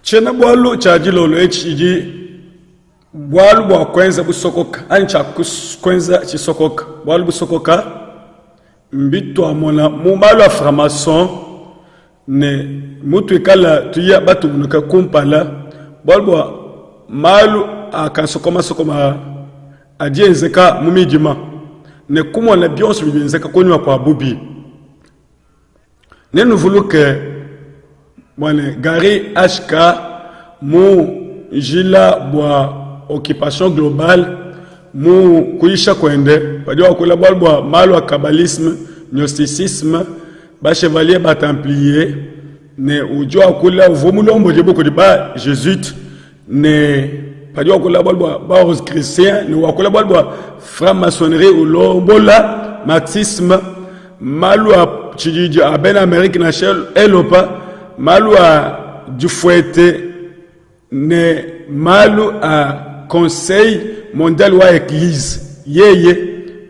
chena bwalu chajilolo echiji bwalu bwa kwenza busokoka ancha kwenza chisokoka bwalu busokoka mbito amona mumalu aframason ne mutu ikala tuya batu bunuka kumpala bwalu bwa malu akansokoma adienzeka mumijima ne kumona byonso bibenzeka konywa kwa bubi ne nuvuluke mwane gari HK mu jila bwa occupation globale mu kuisha kwende padiwa kula bwa malu kabalisme gnosticisme ba chevalier ba templier ne ujua kula vumulombo jeboko ba jésuite ne padiwa kula ba rose chrétien ne wakula bwa franc-maçonnerie ulombola marxisme malu chijiji a ben Amérique na shell elopa malu a du fouette ne malu a conseil mondial wa église yeye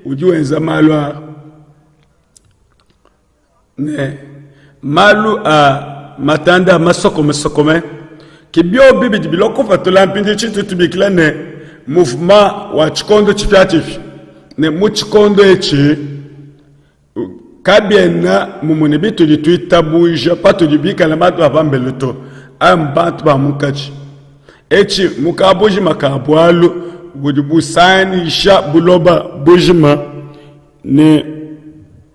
ujuenza malu a ne malu a matanda masokome kibyo bibi biloko fatola mpindi chitu tubikila ne mouvement wa chikondo chifyatif ne mu chikondo echi kabiena mumune bitu lituitabuja patu libika na matu abambeluto ambantu ba mukachi echi mukabuji makabwalu budibusani sha buloba bujima ne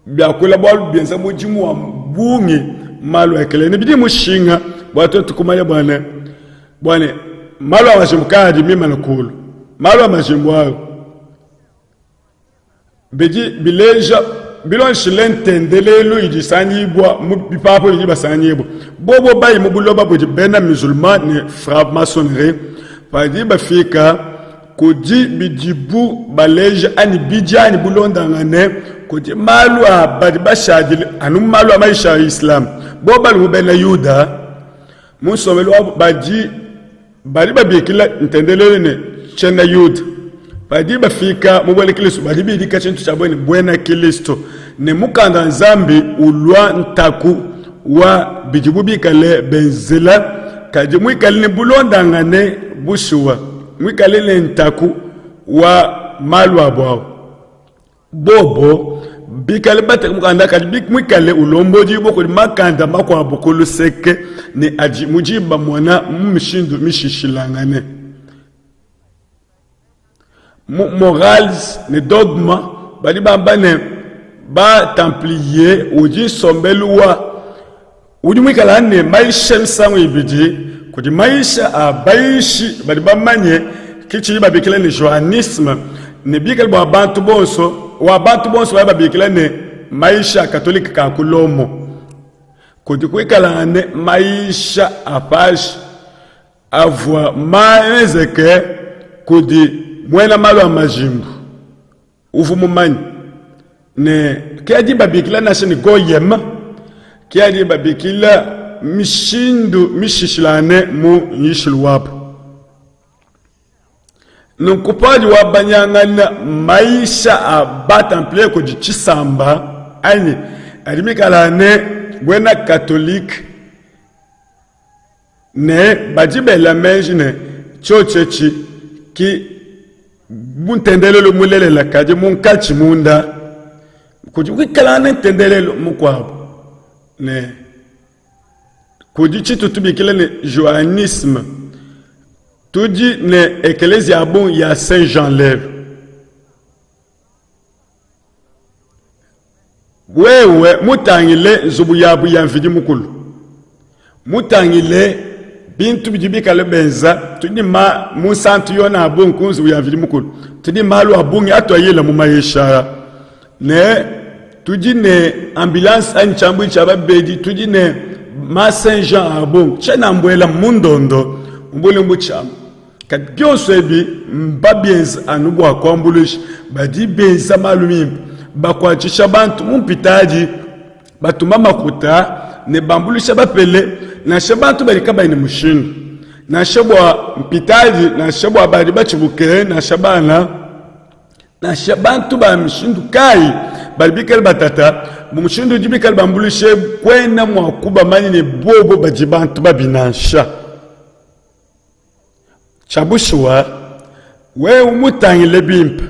byakula bwalu byenza mujimu wa bungi malu ekele ne bidi mushinga bwatu tukumanya bwana malu amashimkadi mima nakulu malu amashimwayo beji bileja bilon shilen tendelelo idisanyibwa mubipapo idibasanyibwa bobo bayi mubuloba bodi bena musulman ne franc-maçonnerie padi bafika kodi bidibu baleja ani bidjani bulonda ngane kodi malu abadi bashadile anu malu amaisha islam boba lu bena yuda musomelo badi bali babikila ntendelelo ne chena yuda padi bafika mubwele kilisto badi bidika chintu chabweni bwena kilisto ne mukanda nzambi ulwa ntaku wa bijibubi kale benzela kaji mwikali ne bulonda ngane bushuwa mwikali ne ntaku wa malu abwao bobo bikale bata mukanda kaji mwikali ulomboji boko makanda makwa bokulu seke ne aji mujiba mwana mmishindu mishishilangane morals ne dogma bali bamba ne ba templier uji sombelua uji mwikala ne maisha msangu ibidi kudi maisha abaishi bali bamanye kichi babikile ne johannisme ne bikale ba bantu bonso wa babikile ne maisha katolika ka kulomo kudi kwikala ne maisha apash avwa maezeke kudi mwena malu amajimbu uvumumanyi ne kiadi babikila nashini goyema kiadi babikila mishindu mishishilane mu nyishilu wapo nukupaji wabanyangana maisha abatample kodi chisamba ani adimikalane gwena katolik ne bajibela menji ne chochechi ki buntendelelo mulelela kaje munkachi munda kuji wikalane tendelelo mukwabo ne kuji chitu tubikile ne johannisme tuji ne ecclesia bon ya Saint Jean l'Ève wewe mutangile zubu yabu ya mfidi mukulu mutangile bintu bijibika lebenza tudi ma musantu yona abun kunzu ya vili mukulu tudi malu abungi atoyela mu maisha ne tudi ne ambulance anchambu chaba bedi tudi ne ma Saint Jean abun chena mbwela mundondo mbule mbucham kadionso ebi mbabienza anubu akwambulish badi benza malumi bakwachisha bantu mumpitaji batuma makuta ne bambulisha bapele na shabantu balikaba ine mushindu na shabwa mpitaji na shabwa bari bachibuke na shabana na shabantu ba mshindu kai balibikali batata mushindu jibikali bambulishe kwena mwakuba mani ne bobo bajibantu babinansha chabushwa we umutangile bimpa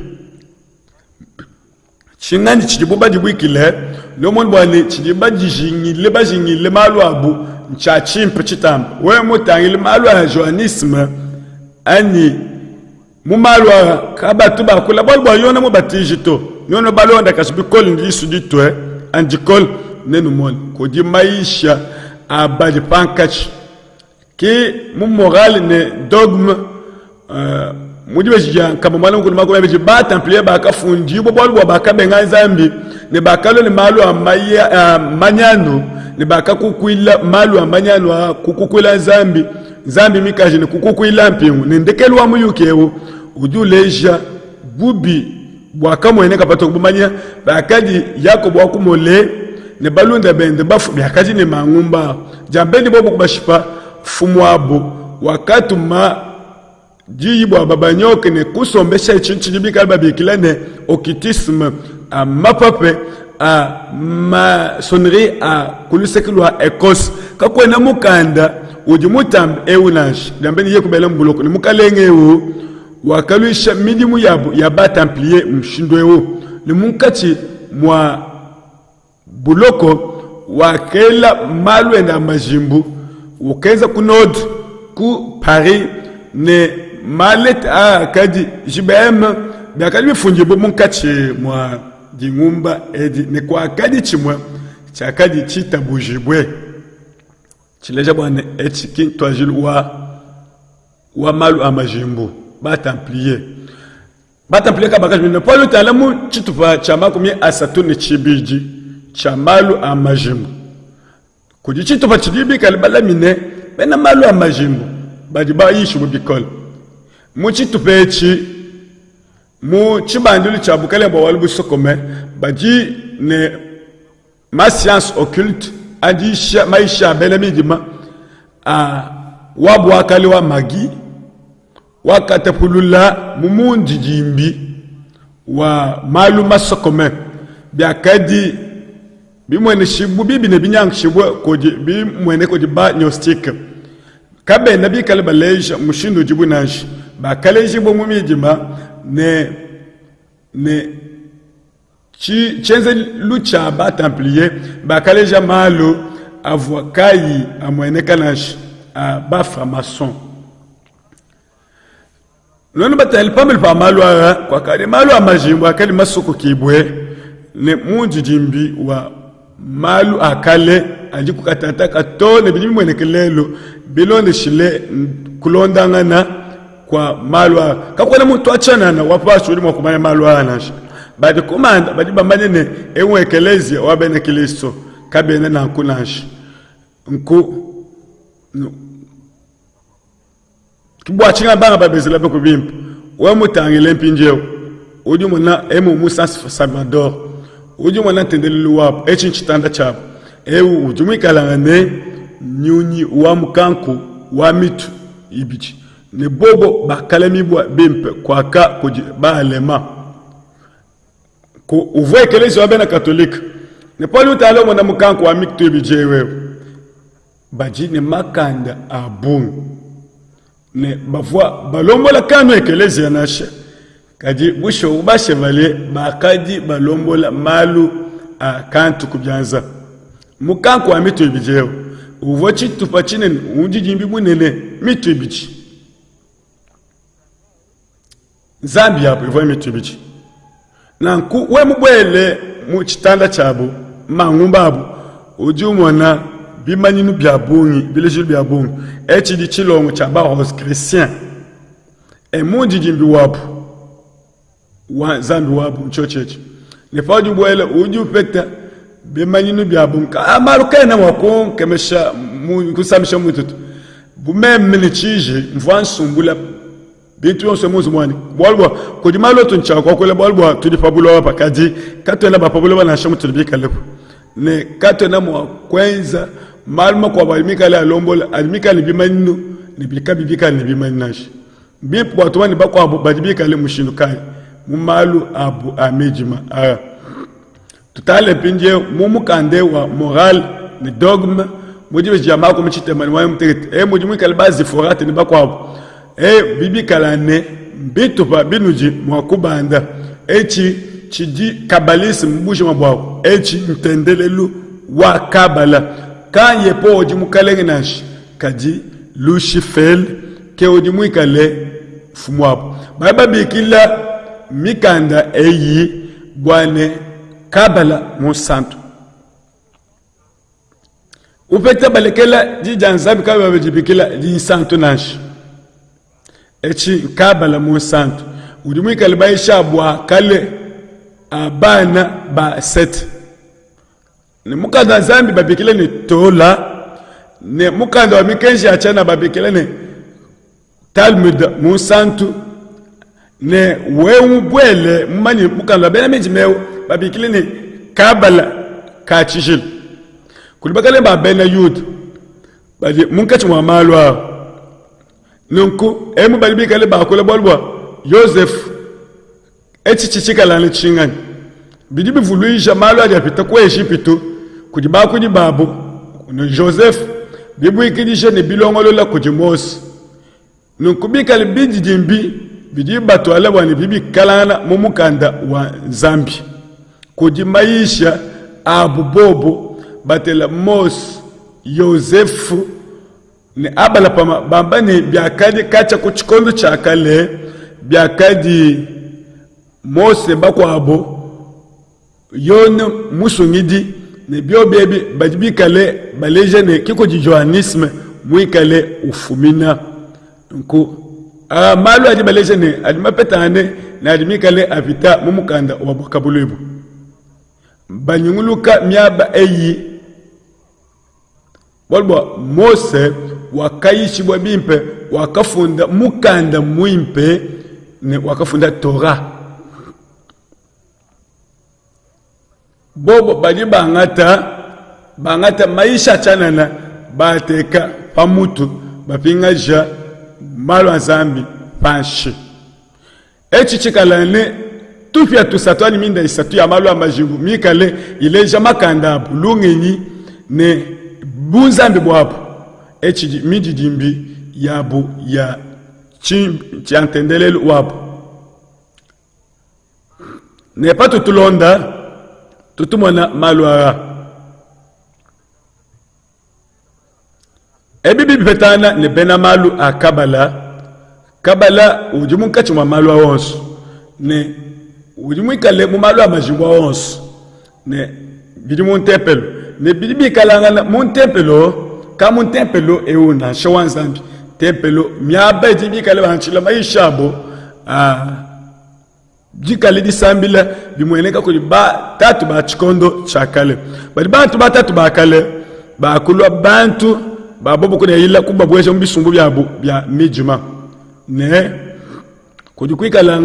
chingani chijibuba dibwikile no mon bwani chijiba jingile bajingile malu abu nchachimpa chitamba we mutangile malu a joanisme ani mumalu kabatu bakula bolbo yona mubatijito nono balonda kasbikol ndisu ditwe andikol nenu mon ko di maisha abadi pankach ki mu moral ne dogme mudi bejja kama mwana ngulu mako beje ba templier ba ka fundi bo bolbo ba ka benga zambi ne ba kalo ne malu amaya manyano ne ba ka kukwila malu amanyano kukukwila zambi mikaje ne kukukwila mpingu ne ndekelwa mu yukewo ujuleja bubi bwaka mwene kapato kubumanya bakadi yakobo akumole ne balunda bende bafu byakaji ne mangumba jambeni bobo kubashipa fumwabo wakati ma jiyibwa babanyoke ne kusombesha ichinchi bikalba bikilane okitisme a mapape a masonnerie a kulusekelwa ekos kakwena mukanda ujimutam eunash jambeni yekubela mbuloko ne mukalengewo wakaluisha midimu yabo yaba templier mshindwewo ni munkati mwa buloko wakela malu na majimbu ukeza kunod ku Paris ne malet a kadi jibem bakali bifungibo munkati mwa dingumba edi ne kwa kadi chimwa cha kadi chitabujibwe chileja bwana etikin twajil wa malu amajimbu ba templier ka bakaje ne polo talamu chitufa chama kumye asatuni chibiji chamalu amajimbu kuji chitufa chidibi kalbala mine bena malu amajimbu badi ba yishu bikol mu chitufa echi mu chibandulu chabukale bo walbu sokome badi ne ma science occulte adi maisha bela midima wabu akali wa magi wakatapulula mumundi jimbi wa malu masokome biakadi bimwene shibu bibi ne binyang shibu koji bimwene koji ba gnostic kabe nabi kalba leja mushindo jibu naji ba kaleji bo mumijima ne chenze lucha ba templier ba kaleja malu avokai amwene kanash ba franc-maçon nono batal pamel pa malu kwa kale malu amajimbo akali masoko kibwe ne munji jimbi wa malu akale aji kukatata katone bijimi mwene kelelo bilonde shile kulondangana kwa malu kakwana muntu achana na wapasho uli mwakumanya malu anash badi komanda badi bambane ewe ekelezia wabene kilisto kabene na nkunash nku kibwa chinga banga babezela beko bimpa we mutangile mpinjeo udi mona emu Musa Salvador udi mona tendele wapo echinchitanda chapo ujumwikalangane nyunyi wa mkanku wa mitu ibichi ne bobo bakalemibwa bimpe kwaka kuji balema ko uvwe kelezi wabena katolika ne poli utalo mona mkanku wa mitu ibichi wewe baji ne makanda abungu ne bavwa balombola kanu ekelezi nashe kadi busho ubashe vale bakadi balombola malu akantu kubyanza mukanku wa mitu ibijeo uvo chitupa chinen unjijimbi munene mitu ibichi zambi hapo ivo mitu ibichi nanku we mubwele mu chitanda chabo mangumba abo ujumona bimanyinu byabungi bileje byabungi echidi chilongo chaba hos christian munjijimbi wapo wa zambi wapo mchochechi ne faju bwele uju peta bimanyinu byabunga amaruka na wako kemesha kusamisha mututu bumemene chije mvansumbula bintu yonse muzi mwani bolwa kudimalo tuncha kwa kule bolwa tudipabulo hapa kaji katwela bapabulo bana shamu tudibika lepo ne katwena mwa kwenza malma kwa balimika la lombola alimika ni bimanyinu ni bilika bibika ni bimanyinashi bipo watu wani bakwa abu badibika le mushinukai mumalu abu amejima tutale pinje mumukande wa moral ni dogme mujibe jamaa ko mchite mani wa mtete mujimu kalbazi forate ni bakwa bibi kalane bitu pa binuji mwakubanda echi chidi kabalisme mbuje mabwako echi ntendelelu wa kabala kan yepo oji mukalenge nashi kaji lushifel ke oji muikale fumwapo baba bikila mikanda eyi bwane kabala musantu upekta balekela jijanzabi kabe bajibikila jinsantu nashi echi kabala musantu oji muikale baisha bwa kale abana ba set ne mukanda zambi babikile ne tola ne mukanda wa mikenji achana babikile ne talmud musantu ne wewu bwele mmani mukanda bena meji mewu babikile ne kabala kachishil kulibakale ba bena yud bali munkachi wa malwa nunku emu balibikale ba kula bolwa Joseph echichichika lani chingani bidibi vuluisha malo ajapita kwa Egypto kujiba kudi babu no Joseph bibu ikidisha ne bilongolo la kujimosi nunkubika libidi jimbi bidibi batu ala wani bibi kalana mumukanda wa Zambi kujimaisha abu bobo batela mos Joseph ne abala pama bambani biakadi kacha kuchikondo chakale biakadi Mose bakwabo yon musungidi ne bio bebi bajibi kale baleje ne kiko jijoanisme muikale ufumina nko malu aji baleje ne adimapetane na adimikale apita mumukanda wabakabuluibu banyunguluka miaba eyi bolbo Mose wakaishi bwabimpe wakafunda mukanda muimpe ne wakafunda Torah bobo bali bangata maisha chanana bateka pamutu bapingaja malo Zambi panshi echi chikalane tupia tusatwani minda isatu ya malo amajibu mikale ileja makanda bulungeni ne bunzambi bwapo echi midi dimbi yabu ya chiantendelelu wapo ne patu tulonda tutumona malwara ebibi betana ne bena malu kabala ujimu kachi mwa malu awonsu ne ujimu ikale mu malu amajibu awonsu ne bidimu ntempelo ne bidibi kalangana mu ntempelo ka mu ntempelo euna shawanzambi tempelo miaba jibi kale banchila maishabo jikali disambila bimweneka kuli ba tatu ba chikondo chakale bali bantu batatu bakale bakulwa bantu babobo kuna ila kubabwesha mbisumbu byabo bya mijima ne kujikwikala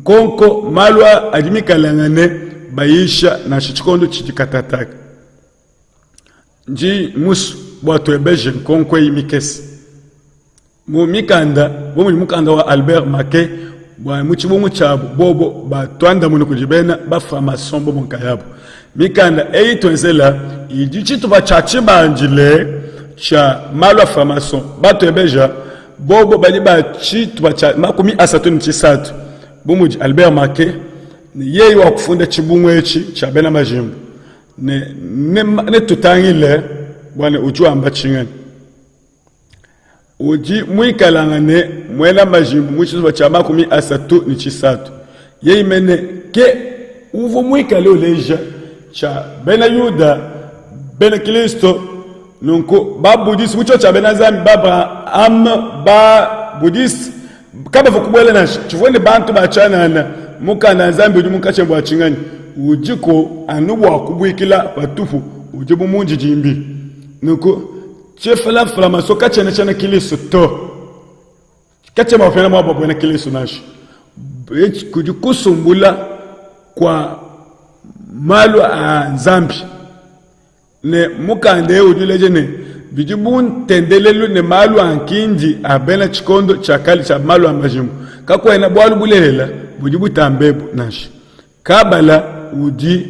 konko malwa ajimikalangane baisha na chikondo chichikatataka nji musu bwato ebeje konko imikesi mu mikanda bomu mukanda wa Albert Make bwa muchibo muchabo bobo batwanda muno kujibena ba formation bobo nkayabo mikanda eitwenzela idichitu bachachi banjile cha malwa formation bato ebeja bobo bali bachitu bacha makumi asatu nchisatu bomu Albert Make ni yeyi wa kufunda chibumwe echi cha bena majimbo ne tutangile bwana ujua mbachingani uji muikalangane mwela majimbu mwichizo cha makumi asatu nchisatu yeyi mene ke uvo muikale oleja cha bena Yuda bena Kristo nunko ba Buddhist mucho cha bena Zambi baba ba Buddhist kaba vukubwele na chivone bantu bachana mukana Zambi uji mukachembo achingani ujiko anubu wakubwikila patufu ujibu munji jimbi nuko chefala flamaso kachene chene Kristo to kachema ofena mwabo bwene Kristo nashi kujikusumbula kwa malu a Zambi ne mukande ujuleje ne bijibun tendelelu ne malu ankindi abena chikondo chakali cha malu amajimbu kakwena bwalu bulela bujibu tambebu nashi kabala uji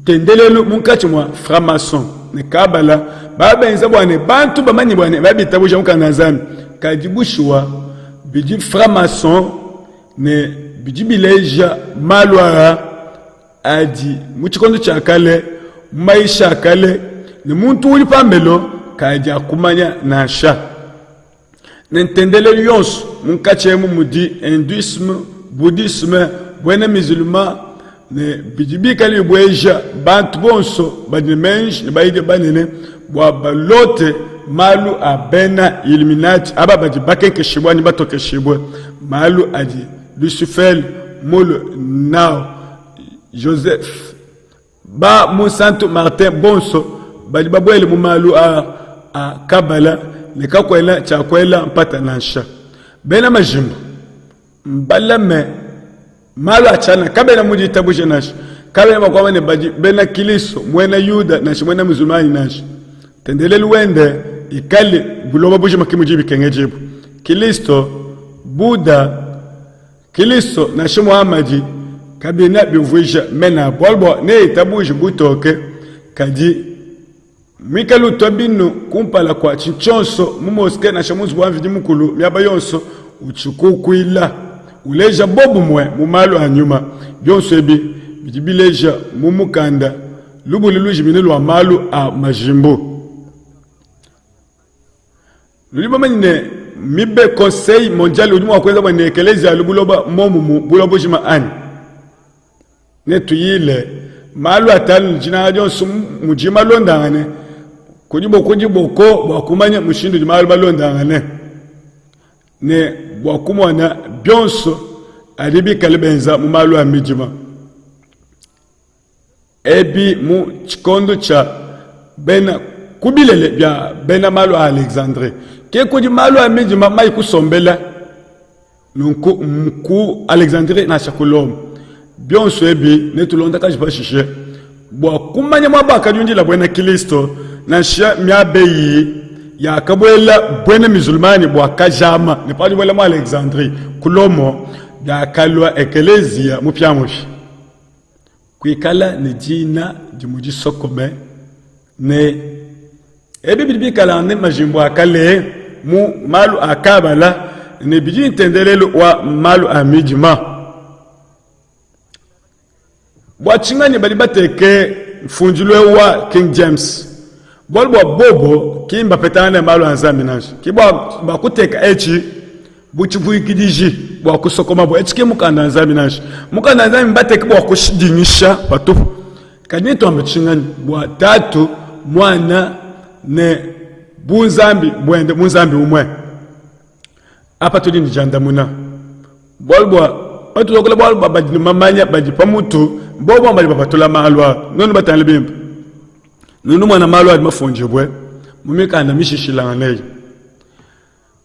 tendelelu munkachi mwa framason ne kabala baba enza bwane bantu bamanyi bwane babitabusha mukana Zambi kajibushwa biji franc-maçon ne biji bileja malwara adi muchikondo cha kale maisha kale ni muntu uli pambelo kaja kumanya na sha nentendele yonso munkachemu mudi hinduisme bouddhisme bwene musulman ne bijibi kali bweja bantu bonso badimenj ne baide banene bwa balote malu abena illuminati aba badibake keshibwani batoke shibwe malu adi Lucifer molo now Joseph ba Monsanto Martin bonso badibabwele mu malu a kabala ne kakwela chakwela mpata nansha bena majimbo mbalame malu achana kabela muji tabuje nashi kabela makwabane baji bena kiliso mwena yuda nashi mwena muzumani nashi tendelelu wende ikali buloba buje makimuji bikengejibu kilisto buda kilisto nashi muhamadi kabina bivuja mena bolbo ne tabuje butoke kaji mikalu tobinu kumpala kwa chinchonso mumoske nashi muzu bwanvidi mukulu myaba yonso uchukukwila uleja bobu mwe mumalu anyuma byonso ebi bijibileja mumukanda lubuli lujibine lwa malu a majimbo luliba manyine mibe conseil mondial udimu wakweza mwane ekeleza lubuloba momu bulobo jima ani netu yile malu atanu jina jonso mujima londangane kujibo ko wakumanya mushindu jimalu balondangane ne wakumwana byonso alibi kalibenza mu malu amijima ebi mu chikondo cha bena kubilele bya bena malu a Alexandre ke kudi malu amijima mai kusombela nunku mku Alexandre na shakolom byonso ebi netulonda kajipa shishe wakumanya mwabaka junjila bwena Kristo na sha myabeyi ya kabwela bwene musulmani bwa kajama ne pali bwela mu Alexandrie kulomo ya kalwa ekelezia mupyamushi kwikala ni jina jimuji sokome ne ebi bikala ne majimbo akale mu malu akabala ne biji intendelelo wa malu amijima bwa chingani bali bateke mfunjulwe wa King James bolbo bobo kimba petana malu anzambi nashi kibwa bakuteka echi buchivu ikidiji bwa kusokoma bo echi mukanda anzambi nashi mukanda anzambi bateke bwa kushidinyisha patu kanito ambachingani bwa tatu mwana ne bunzambi bwende munzambi umwe apa tudi njandamuna bolbo batu lokola bolbo badini mamanya bajipa mutu bobo mbali babatula malwa nonu batale bimba nunu mwana malu adi mafonje bwe mumikanda mishishilanga neyi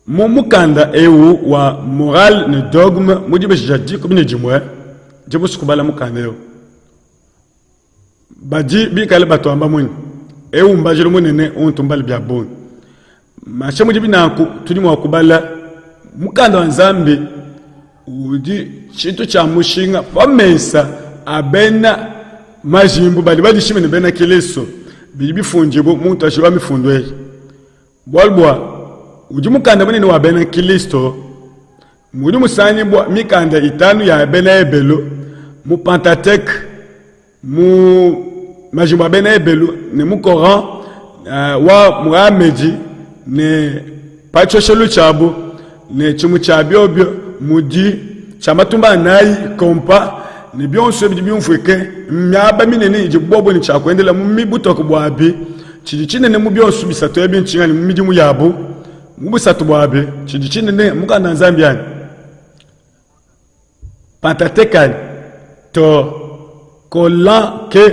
mumukanda ewu wa moral ne dogme mujibe jadi kubine jimwe jibu sukubala mukanda ewu baji bikale batu amba muni ewu mbajilo munene untumbali bya boni mashe mujibi naku tudimu wakubala mukanda wanzambi udi chitu cha mushinga famesa abena majimbu bali badi shimene bena kileso bibi funjibo muntu ashiba mifundwe bolbwa uji mukanda munene wa bena Kristo muri musanyi bwa mikanda itanu ya bena ebelo mu Pentateuque mu majimbo bena ebelo ne mu Coran wa Muhammad ne pachoshelu chabo ne chimu chabiobio mudi chamatumba nayi kompa ne byonso bidi byumfweke myaba minene je bobo ni chakwendela mumibuto kubwabi chidichine ne mubyonso bisato ebi nchingani mumidi muyabo mubisatu bwabi chidichine ne mukanda nzambiani Pentateuque to kola ke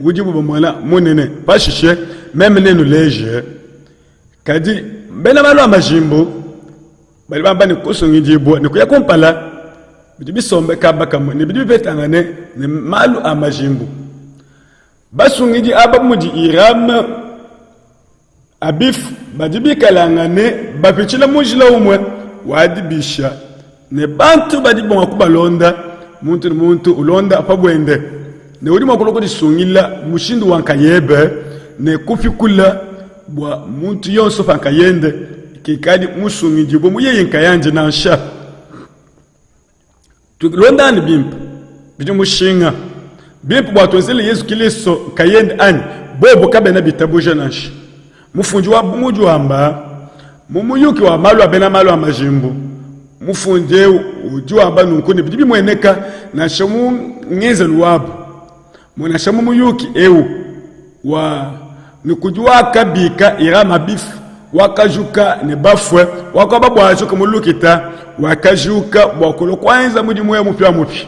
wujibu bomwana munene pashishe meme nenu leje kadi bena malu amajimbo bali bamba ni kusungijibwa ni kuya kompala bidibi sombe kabaka ne bidibi betangane ne malu amajimbo basungiji aba mudi Iram abif badibi kalangane bapichila mujila umwe wadibisha ne bantu badibonga kubalonda muntu ulonda apabwende ne uri makuloko disungila mushindu wankayebe ne kufikula bwa muntu yonso fankayende kikadi musungi jibo muye yinkayanje na sha tulondani bimpa bijo mushinga bimpa bwatozele Yesu Kristo kayende ani bobo kabena bitabuja nashi mufunji wa muju amba mumuyuki wa malu abena malu amajimbo mufunje uju amba nunkuni bibi mweneka na shamu ngeze luwabu mwana shamu muyuki ewu wa nikujua kabika ira mabifu wakajuka ne bafwe wakaba bwajuka mulukita wakajuka bwakolo kwanza mudi mwe mupya mupya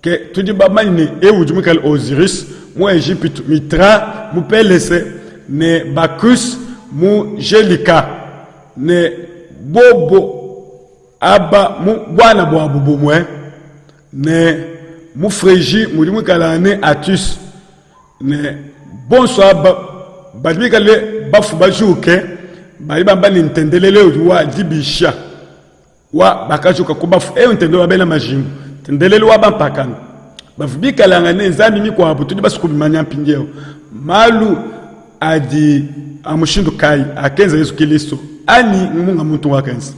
ke tudi babani ewu jumikal Osiris mu Egypte Mitra mu Pelese ne Bacchus mu Jelika ne bobo aba mu bwana bwa bubumwe ne mu Phrygie mu jumikal ne Attis ne bonsoir badimikale bafu bajuke bali bamba nintendelele wa dibisha wa bakajuka kubafu ntendelo babena majimbo tendelele wa bampakana bafubika langa nzambi miko hapo tudi basukubimanya mpingeo malu adi amushindu kai akenza Yesu Kristo ani munga muntu wakenza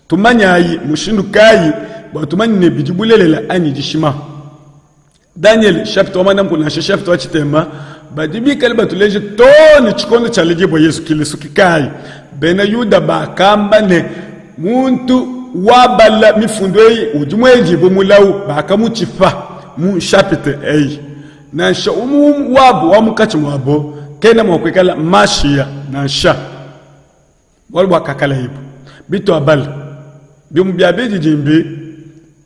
tumanyayi mushindu kai batumani ne bidibulelela ani jishima Daniel chapitre 1 na chapitre 8 tema badibika libatuleje toni chikondo chaleje bo Yesu Kristo kikai bena yuda bakamba ne muntu wabala mifundwe ujumweji bomulau bakamuchifa mu chapitre 8 na sha wabu wa mukachi mwabo kena mwakwekala mashia na sha walwa kakala hibo bito abal bimu biabeji jimbi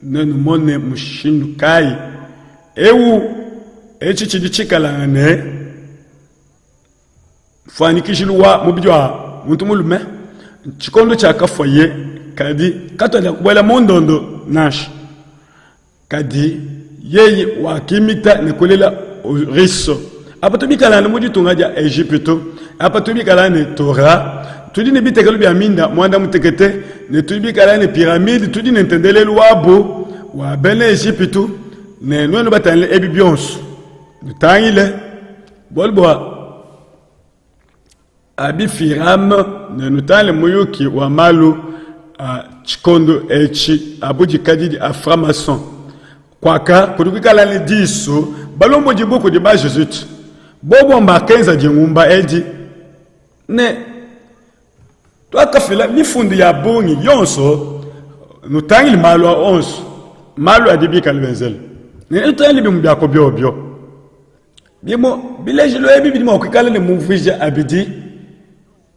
nenu mone mushindu kai ewu echi chidichikala ne fanikishiluwa mubijwa muntu mulume chikondo chakafoye kadi katola kubwela mondondo nash kadi yeye wakimita nekulela riso apa tubikala na mudi tungaja Egypte apa tubikala ne Torah tudi ne bitekelo bya minda mwanda mutekete ne tubikala ne pyramide tudi ne ntendele luabo wa bene Egypte ne nono batanle ebibyons tangile bolbo abi firam ne nutale muyuki wa malu chikondo echi abuji kadidi aframason kwaka kudukikala ni diso balombo jibuku di ba Jésus bobo mbakenza jingumba eji ne twakafila mifundi ya bungi yonso nutangile malu a onso malu adibika libenzele ne nutangile bimbya ko byobyo bimo bileji lo ebi bidimo kwikala ne muvija abidi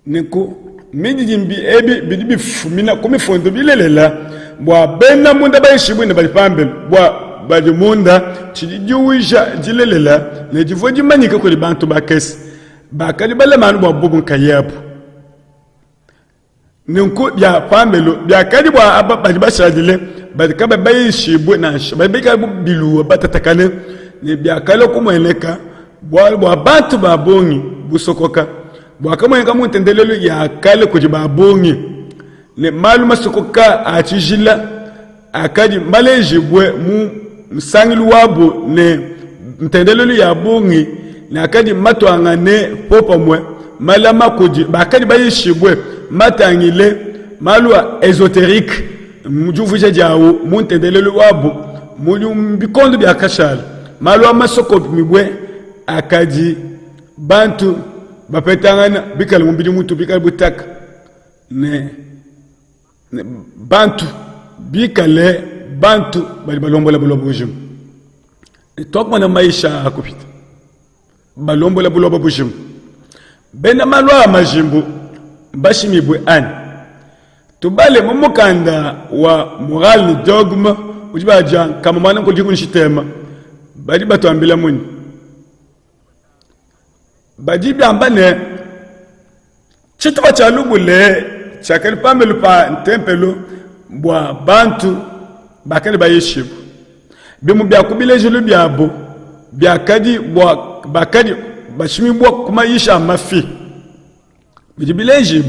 niko midijimbi ebi bidibi fumina kumifondo bilelela bwa bena munda baishibu ne balipambel bwa bali munda chidijuwisha jilelela ne jivoji manika ko libantu bakesi bakali bale manu bwa bugun kayabu niko bya pambelo bya kali bwa aba bali bashadile bali kaba baishibu na bali kaba bilu batatakane ne bya kale kumweneka bwa bantu babongi busokoka bwakama yanga muntendelelo ya kale kujibabongi ne malu masokoka achijila akadi maleji bwe mu msangilu wabo ne mtendelelo ya bongi na akadi mato angane popa mwe malama kuji bakadi bayishibwe matangile malwa esoterique mujuvuje jawo muntendelelo wabo mulu mbikondo bya kashal malwa masoko mibwe akadi bantu bapetangana bikali mumbidi mutu bikali butaka ne bantu bikale bantu bali balombola bulobo bujim tokma na maisha akupita balombola bulobo bujim bena malwa majimbu bashimibwe ani tubale mumukanda wa moral ni dogma ujibaja kama mwana ko jikunshitema bali batwambila muni bajibi ambane chitwa cha lubule chakali pambelu pa ntempelo bwa bantu bakali bayishibu bimu bya kubileje lu byabo byakadi bwa bakadi bashimi bwa kumayisha mafi bijibileje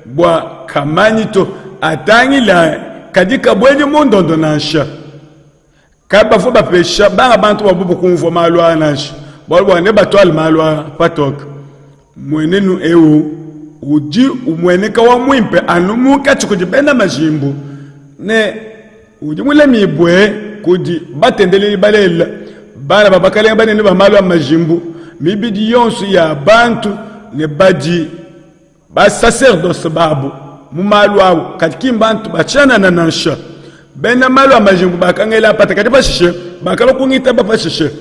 bwa kamanyito atangila kadika bwenye mondondo nansha kaba fo bapesha banga bantu babubu kunvo malwa nansha bolbo ne batwal malwa patok mwenenu ewu uji umweneka wa mwimpe anumuka chikuji bena majimbu ne uji mule mibwe kuji batendele balela bana babakale bane ne bamalu amajimbu mibidi yonsu ya bantu ne baji ba sacerdoce babu mumalu awo kati bantu bachana na nansha bena malu amajimbu bakangela pata kati bashishe bakalo kungita bapashishe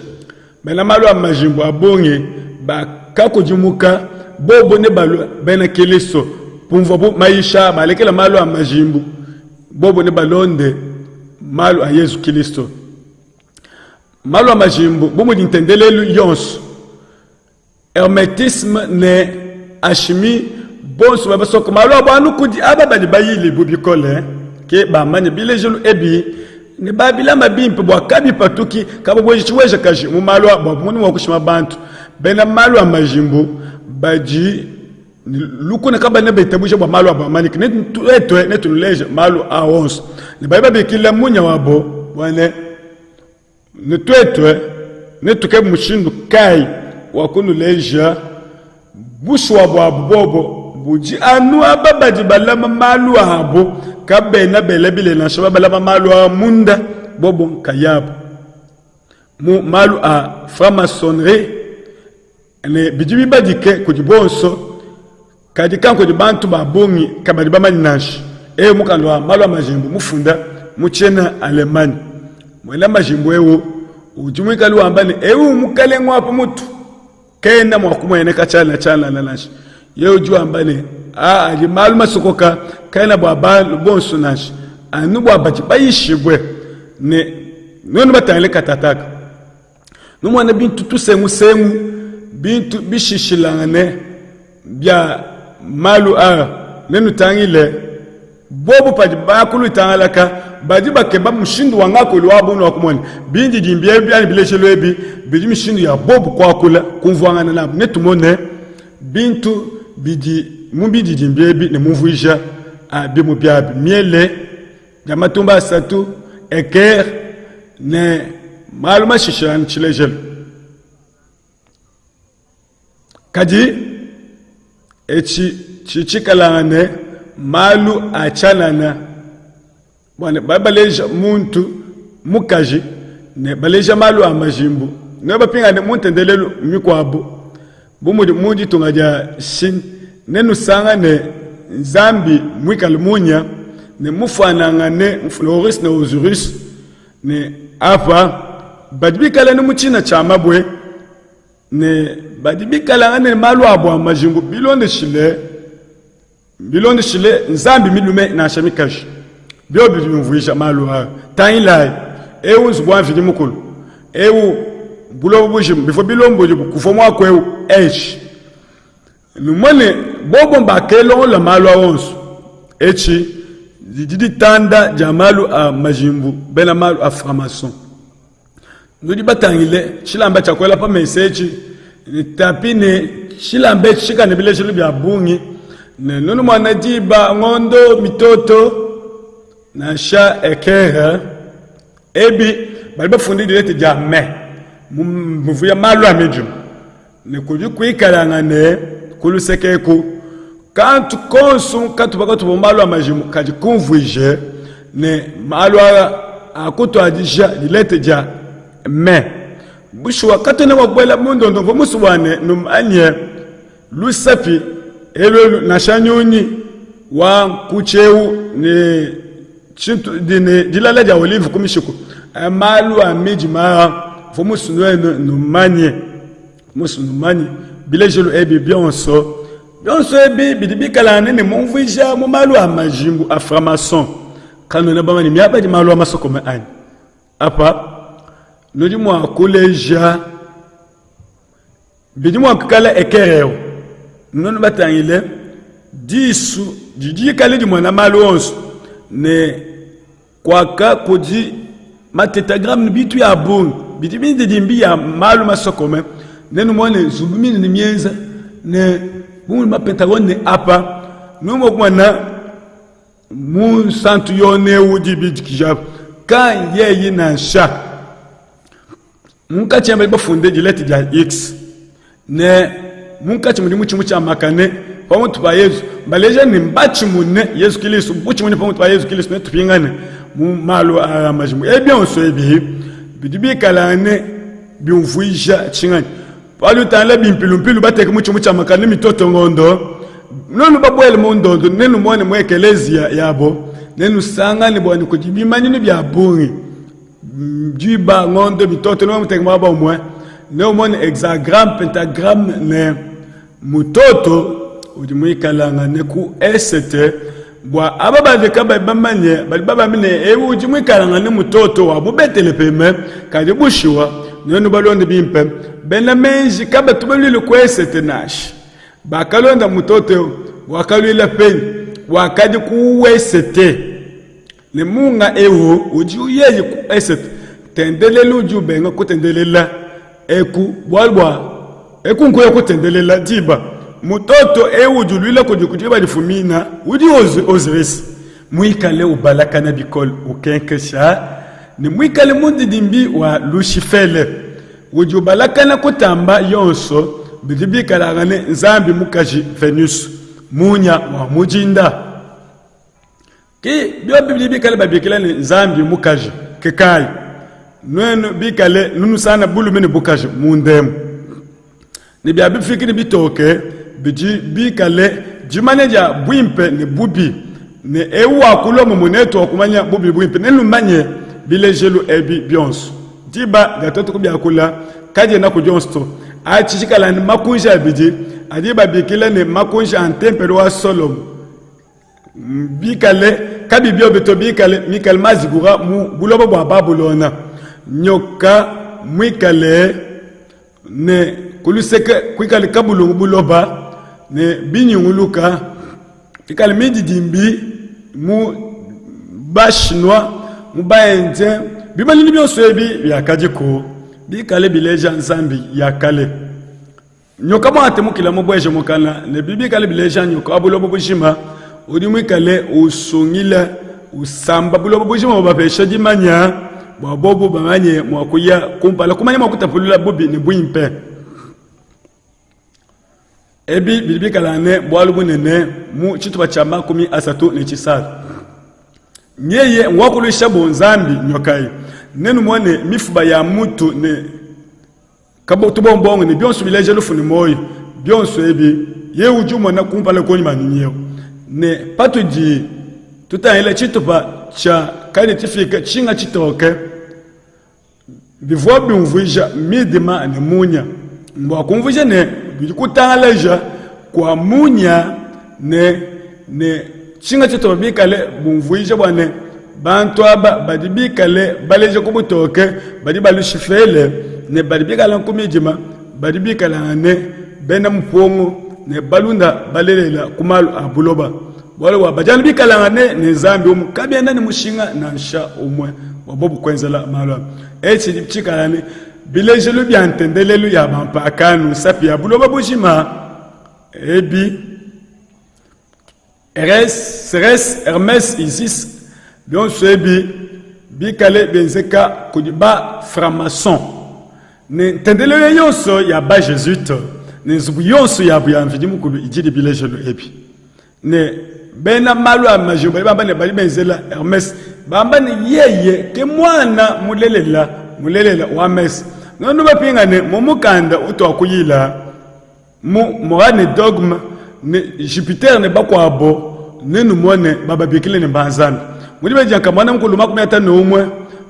bena malu amajimbu abonge bakakujimuka bobo ne balu bena keleso pumva bu maisha balekela malu amajimbu bobo ne balonde malu a Yesu Kristo malu amajimbu bomo dintendelelu yonsu hermétisme ne ashimi bonso baba soko malu abanu kudi ababali bayili bubikole ke ba manye bilejelu ebi ne babila mabimpe bwa kabi patuki kabo boji chiweje kaji mu malu abo muni wakushima bantu bena malu amajimbu baji lukuna kaba ne betabuje bwa malu abo maniki ne tuetwe ne tuleje malu a 11 ne baba bekila munya wabo bwane ne tuetwe ne tuke mushindu kai wakunu leja bushwa bwa bobo buji anu ababaji balama malu abo kabena belebile na shaba balama malu a munda bobo kayabo mu malu a franc-maçonnerie ne bijibi badike kujibonso kadika kujibantu babongi kabali bamaninashi mukandwa malu amajimbu mufunda muchena Alemani mwela majimbu ewo ujumika luambani mukale ngwapo mutu kenda mwakumwene kachala nashi yeo juu ambane ali malu masokoka kaina bwaba bonso nashi anu bwaba bayishibwe ne nono batangile katataka numwana bintu tusemu bintu bishishilangane bya malu nenu tangile bobo paji bakulu itangalaka baji bakeba mushindu wangako lwabo no wakumwani bindi jimbye byani bileshelo ebi biji mushindu ya bobo kwa kula kumvwangana nabo netumone bintu biji mubidi jimbye ebi ne muvuisha bimu byabi miele jamatumba asatu eker ne maluma shishan chilejelo kaji chichikalane malu achanana bwana babaleja muntu mukaji ne baleja malu amajimbu ne bapinga ne muntendelelo mikwabo bumudi mundi tungaja shin nenu sanga ne zambi mwikalmunya ne mufananga ne Floris na Osiris ne apa badibikala ne muchina chamabwe ne badibikala ne malu abo amajimbu bilonde shile nzambi milume na shamikaji biobi bimuvuisha malu ha tainlai nzubwa mfidi mukulu bulobo bujim bifo bilombo kufomwa kweu numone bobo mbakelo la malu awonsu didi tanda jamalu a majimbu bena malu a franc-maçon nudi batangile chilamba chakwela pa mesechi tapine chilambe chika nebile chilu bya bungi nunu mwana jiba ngondo mitoto na sha ekera ebi baliba fundi direte jame muvuya malu amejum ne kujikwikala ne kulusekeku kantu konsu katu bakatu bomalu amajimu kaji kunvuije ne malu akuto ajisha direte ja me bushu wakati na wakwela mundo ndo musubane numanye lusafi elo na shanyuni wa kucheu ne chintu dine dilala ja olive kumishiku malu amiji ma fomusunwe numanye musunumanye bilejelo ebi bionso ebi bidibikala ne monvuija mu malu amajimbu a franc-maçon kanona bamani miaba di malu amasoko me ani apa nodi mwa koleja bidi mwa kala ekereo nono batangile disu didi kale di mwana malu onso ne kwaka koji matetagram bitu ya bungu bidi bindi dimbi ya malu masoko me nenu mwane zubumini ni mienza ne bungu mapentagon ne apa numo mwana mu santu yone udi bidi kijab kan yeyi na sha munkachembe bafunde dilete ja x ne munkachembe muchimu cha makane pamoja pa Yesu baleja ni mbachi munne Yesu Kristo buchi munne pamoja pa Yesu Kristo ne tupingane mu malo amajimu bien oso ebi bidibi kalane biumvuisha chingani palu tala bimpilumpilu bateke mucho mucha makani mitoto ngondo nonu babwele mundondo nenu mwane mwekelezia yabo nenu sangani bwani kujibimani ni bya bungi jiba ngondo mitoto no muteke maba umwe ne mwane hexagramme pentagramme ne mutoto ujimwikalanga ne ku esete bwa ababa dekaba bamanye bali baba mine ujimwikalanga ne mutoto wa bubetele peme kaje bushiwa nenu balonde bimpe bena menji kaba tubelile ku esete nashi bakalonda mutoto wakalwila peni wakadi kuwesete ne munga uji uyeyi ku esete tendelele ujubenga kutendelela eku bwalwa eku nkuye kutendelela diba mutoto ujulwila kujikujiba difumina uji oziresi mwikale ubalaka na bikol ukenkesha ne mwikale mundi dimbi wa Lushifele ujubalaka na kutamba yonso bidibi kalagane nzambi mukaji Venus munya wa mujinda ki bio bidibi kale babikela ni nzambi mukaji kekai nwenu bikale nunu sana bulu mene bukaji mundemu ni bia bifikiri bitoke bikale jimaneja bwimpe ni bubi ne akulo mumuneto okumanya bubi bwimpe nenu manye bilejelu ebi bionso diba gatoto kubya kula kaje na kujonsto achishikala ni makunja biji adiba bikile ni makunja antempero wa Solom bikale kabibio beto bikale mikal mazigura mu bulobo bwa Babylona nyoka mwikale ne kuluseke kwikale kabulungu buloba ne binyunguluka bikale midi dimbi mu bashinwa mu baenje bibali ni byose ebi byakajiko bikale bileja nzambi yakale nyoka mwate mukila mubweje mukana ne bibikale bileja nyoka abulobo bushima udi mwikale usungile usamba bulobo bushima babapesha dimanya babobo bamanye mwakuya kumpala kumanya mwakutapulula bubi ni bwimpe ebi bibikala ne bwalubu nene mu chituba cha makumi asatu ne chisatu nyeye ngwakulisha bonzambi nyokai nenu mwane mifuba ya mutu ne kabo tubombongo ne byonso bileje lufuni moyo byonso ebi ye ujumo na kumpala konyi maninyewo ne patuji tutayele chitupa cha kali tifika chinga chitoke bivwa bimvuja midima ne munya mbwa kumvuja ne bikutaleja kwa munya ne chinga chitopa bikale bumvuja bwane bantu aba badibikale baleje kubutoke badiba Lushifele ne badibikala nkumijima badibikala ne bena mpongo ne balunda balelela kumalu abuloba wale wabajana bikala ne nzambi umukabenda ni mushinga na nsha umwe wabobu kwenzela malwa echi dipchikala ne bileje lu byantendelelu ya bampakanu sapi abuloba bujima ebi Hermès Isis bien sebi bikale benzeka kudiba franc-maçon ne tendelele yonso ya ba jésuite ne zubu yonso ya bu yamfidi mukulu ijidi bileje lo ebi ne bena malu amajo bamba ne bali benzela Hermès bamba ne yeye ke mwana mulelela wa Hermès nono bapinga ne momukanda utwakuyila mu morane dogme ne Jupiter ne bakwabo nenu mone baba bikile ne banzambi mudibe janka mwana mkulu makumi atano umwe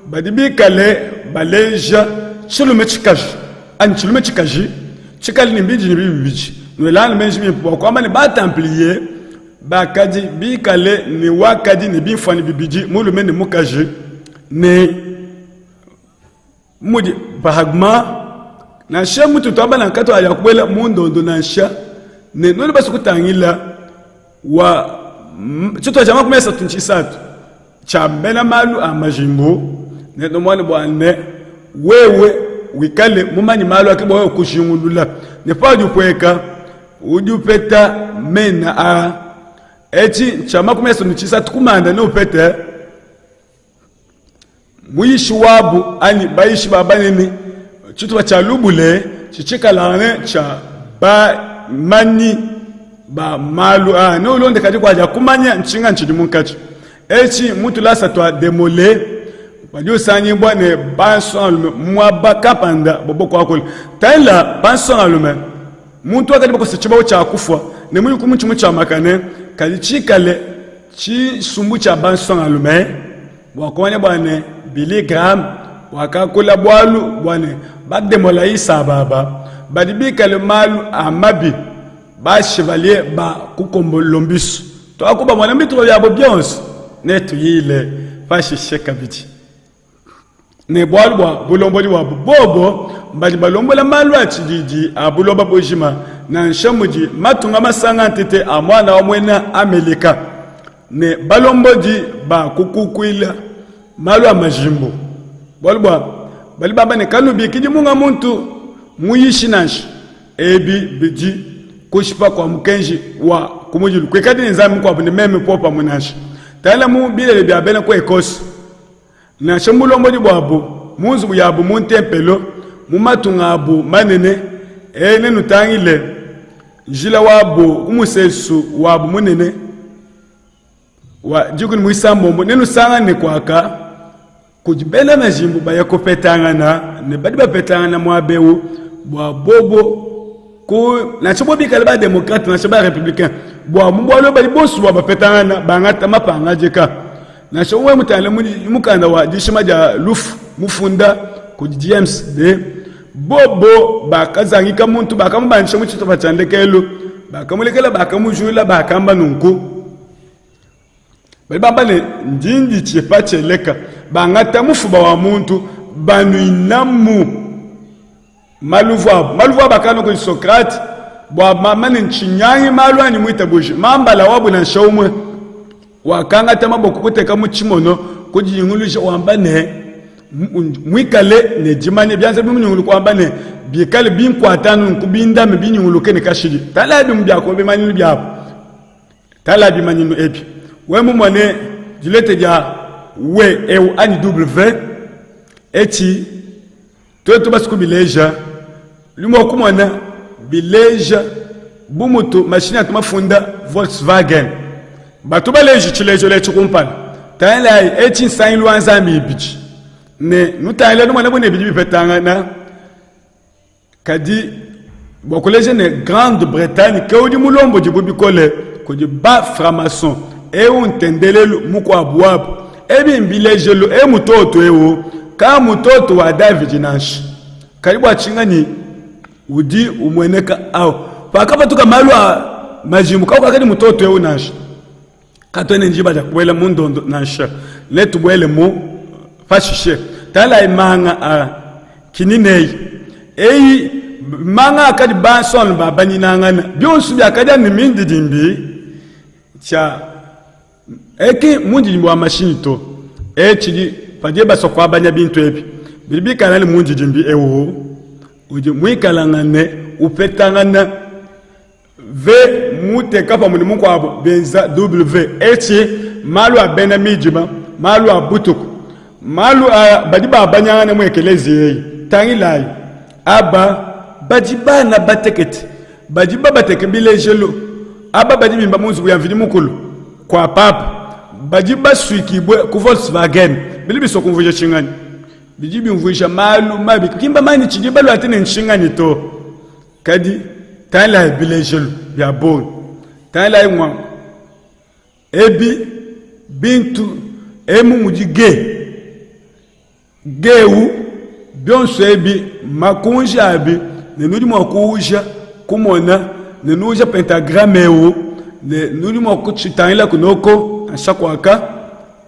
badibikale baleja chilume chikaji ani chilume chikaji chikali ni mbiji ni bibiji nwelani menji mpo kwa mane ba templier bakadi bikale ni wakadi ni bifani bibiji mulume ni mukaji ne mudi bahagma na sha mutu to abana kato ayakwela mundondo na sha ne noli basukutangila wa chito chama kumesa tunchisatu chambena malu amajimbo ne nomwane bwane wewe wikale mumanyi malu akibo kushingulula ne padi kweka ujupeta mena a eti chama kumesa tunchisatu kumanda ne upete muishi wabu ani baishi babaneni chito cha lubule chichika lane cha ba mani ba malu no londe kadi kwa ja kumanya nchinga nchidi munkachi echi mutu lasa twa demole badio sanyi bwane banson alume mwa bakapanda bobo kwa kule taila banson alume muntu akadi bako sechiba cha kufwa ne muyu kumunchi cha makane kadi chikale chi sumbu cha banson alume wakonya bwane Billy Graham wakakula bwalu bwane bademola isa baba badibika le malu amabi ba chevalier ba kukombo lombus to akuba mwana mitro ya bobiance netu yile fashishe kabiti ne bwalu bwa bulomboli wa bobo mbali balombola malu achidiji abuloba bojima na nshamuji matunga masanga ntete amwana wa mwena Amerika ne balomboji ba kukukwila malu amajimbo bwalu bwa bali baba ne kanubi kiji munga muntu muyishi nashi ebi biji kushipa kwa mkenji wa kumujilu kwekati nizami kwa bunde meme popa munashi tala mu bilele bya bena kwa ekosi na shambulo mbodi bwabo munzu buyabu muntempelo mumatunga abu manene nenu tangile njila wabo umusesu wabo munene wa jikuni muisambo nenu sanga ne kwaka kujibela na jimbu baya kopetangana ne badi bapetangana mwabewu bwa bobo ko na chobo bikala ba démocrate na choba républicain bwa mbolo bali bosu bwa bapetangana bangata mapanga jeka na chowe mutale mukanda wa jishima ja lufu mufunda ku James de bobo bakazangika muntu bakamubanisha mu chito bachandekelo bakamulekela bakamujula bakamba nunku bali babale ndindi chepacheleka bangata mufuba wa muntu banuinamu maluva bakano ko Socrate bwa mamane nchinyanyi malwani muita buji mambala wabu na shaumwe wakanga tamabo kukuteka mu chimono kujinguluja wambane mwikale ne jimanye byanze bimunyungulu kwambane bikale binkwatanu kubinda mbinyunguluke ne kashidi talabi mbyako bimanyulu byabo talabi manyinu epi we mumone dilete ja we ani w eti to basiku bileja limo kumwana bileja bumutu machine atumafunda Volkswagen batu baleji chilejo le chikumpala tala eti sain luanza mibichi ne nutala no mwana bone bibi petanga kadi bokoleje ne Grande-Bretagne kodi mulombo jibubi kole kodi ba franc-maçon untendelelu muko abwabu ebi mbilejelo mutoto ewo ka mutoto wa David Nash karibu achingani udi umweneka au pakapa tuka malwa majimu kwa kadi mutoto ewo Nash katwene njiba ja kubwela mundondo Nash letu bwele mu fashishe tala imanga kininei manga akadi banson babani nangana byonsu byakadi ni mindi dimbi cha eki munji wa machine to chidi padie basokwa banya bintu epi bilibi kanali munji jimbi ewo uji mwikalangane upetangana ve mute kapa munimu kwa abo benza w echi malu abena mijima malu abutuku malu badiba abanyangane mwekelezi yeyi tangilai aba badiba na bateketi badiba bateke bilejelo aba badibimba munzu yamvini mukulu kwa papa bajiba suikibwe ku Volkswagen bilibi sokumvuje chingani bijibi mvuisha malu mabi kimba mani chijiba lo atene nchingani to kadi tala bilejelo ya bon tala imwa ebi bintu mujige geu bionso ebi makunja abi nenudi mwakuja kumona nenuja pentagramme ewo nudi mwakuchitangila kunoko ashakwaka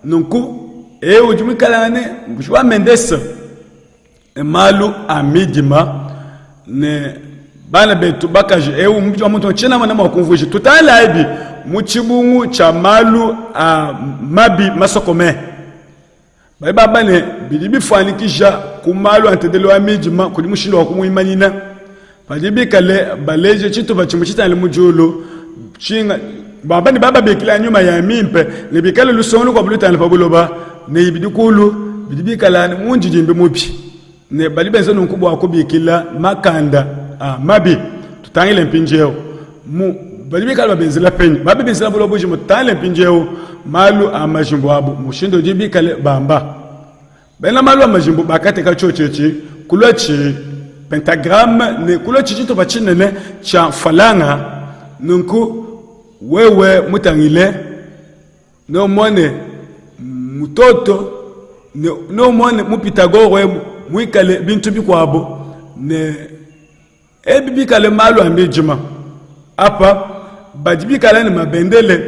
nunku ujumukalane bushwa Mendesa malu amidima ne bana betu bakaje mjwa muntu chena mwana mwakumvuji tutala ebi muchibungu cha malu mabi masokome baba ne bidibi fanikisha kumalu antedelo amidima kudi mushindo wa kumuimanina padibi kale baleje chitu bachimuchita le mujolo chinga baba ni baba bekila nyuma ya mimpe ne bikale lusonu kwa buluta le pabuloba ne ibidikulu bidibi kala ni munjijimbe mupi ne balibenzo nkubwa akobikila makanda mabi tutangile mpinjeo mu bajibika babenzela penye babenzela bulo buji mutale pinjeo malu amajimbo abo mushindo jibika le bamba bena malu amajimbo bakate ka chochechi kulochi pentagramme ne kulochi chito bachinene cha falanga nunku wewe mutangile no mone mutoto no mone mupitagore mwikale bintu bikwabo ne ebibikale malu ambejima apa bajibikale ne mabendele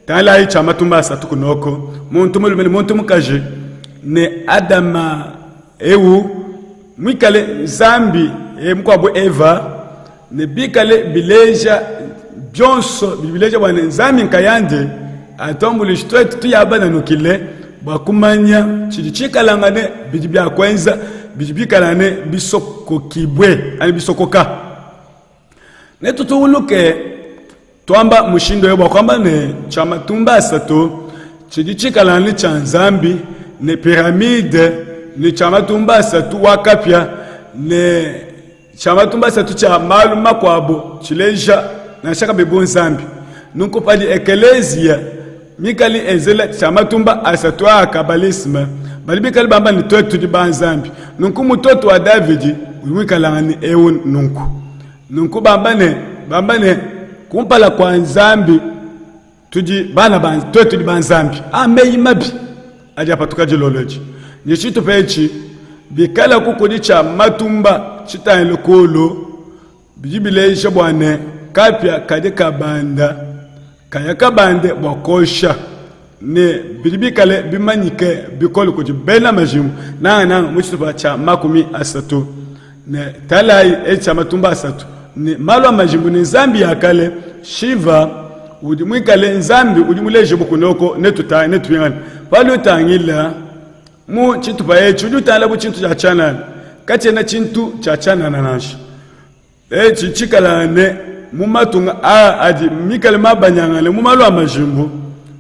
tala yi chama tumbasa tukunoko muntu mulumene muntu mukaje ne adama ewu mwikale zambi mkwabo eva ne bikale bileja byonso bileja bwana nzami nkayande atombuli shitwetu tuyabana nukile bakumanya chichikalangane bijibya kwenza bijibikalane bisoko kibwe ani bisokoka netutuluke twamba mushindo yebo kwamba ne chama tumbasa to chichikalane cha nzambi ne piramide ne chama tumbasa tu wakapya ne chama tumbasa tu cha malu makwabo chileja na shaka bebo nzambi nunko pali ekelezia mikali ezela chama tumba asatwa akabalisme balibikali bamba ni twetu di banzambi nunku mutoto wa David uyikalangani ewu nunku bambane kumpala kwa nzambi tuji bana twetu di banzambi ameyi mabi aja patuka jiloloji nishitu pechi bikala kukudi cha matumba chita lokolo bijibile shabwane kapya kaje kabanda kaya kabande bwakosha ne bilibikale bimanyike bikolo kuji bena majimu na muchitupa cha makumi asatu ne talai echa matumba asatu ne malwa majimu ne nzambi yakale Shiva udimwikale nzambi udimuleje bukunoko netuyangana pali utangila mu chitupa echu udutala bu chintu cha chana kati na chintu cha chana nashi echi chikalane mumatunga adi mikale mabanyangale mumalwa majimbo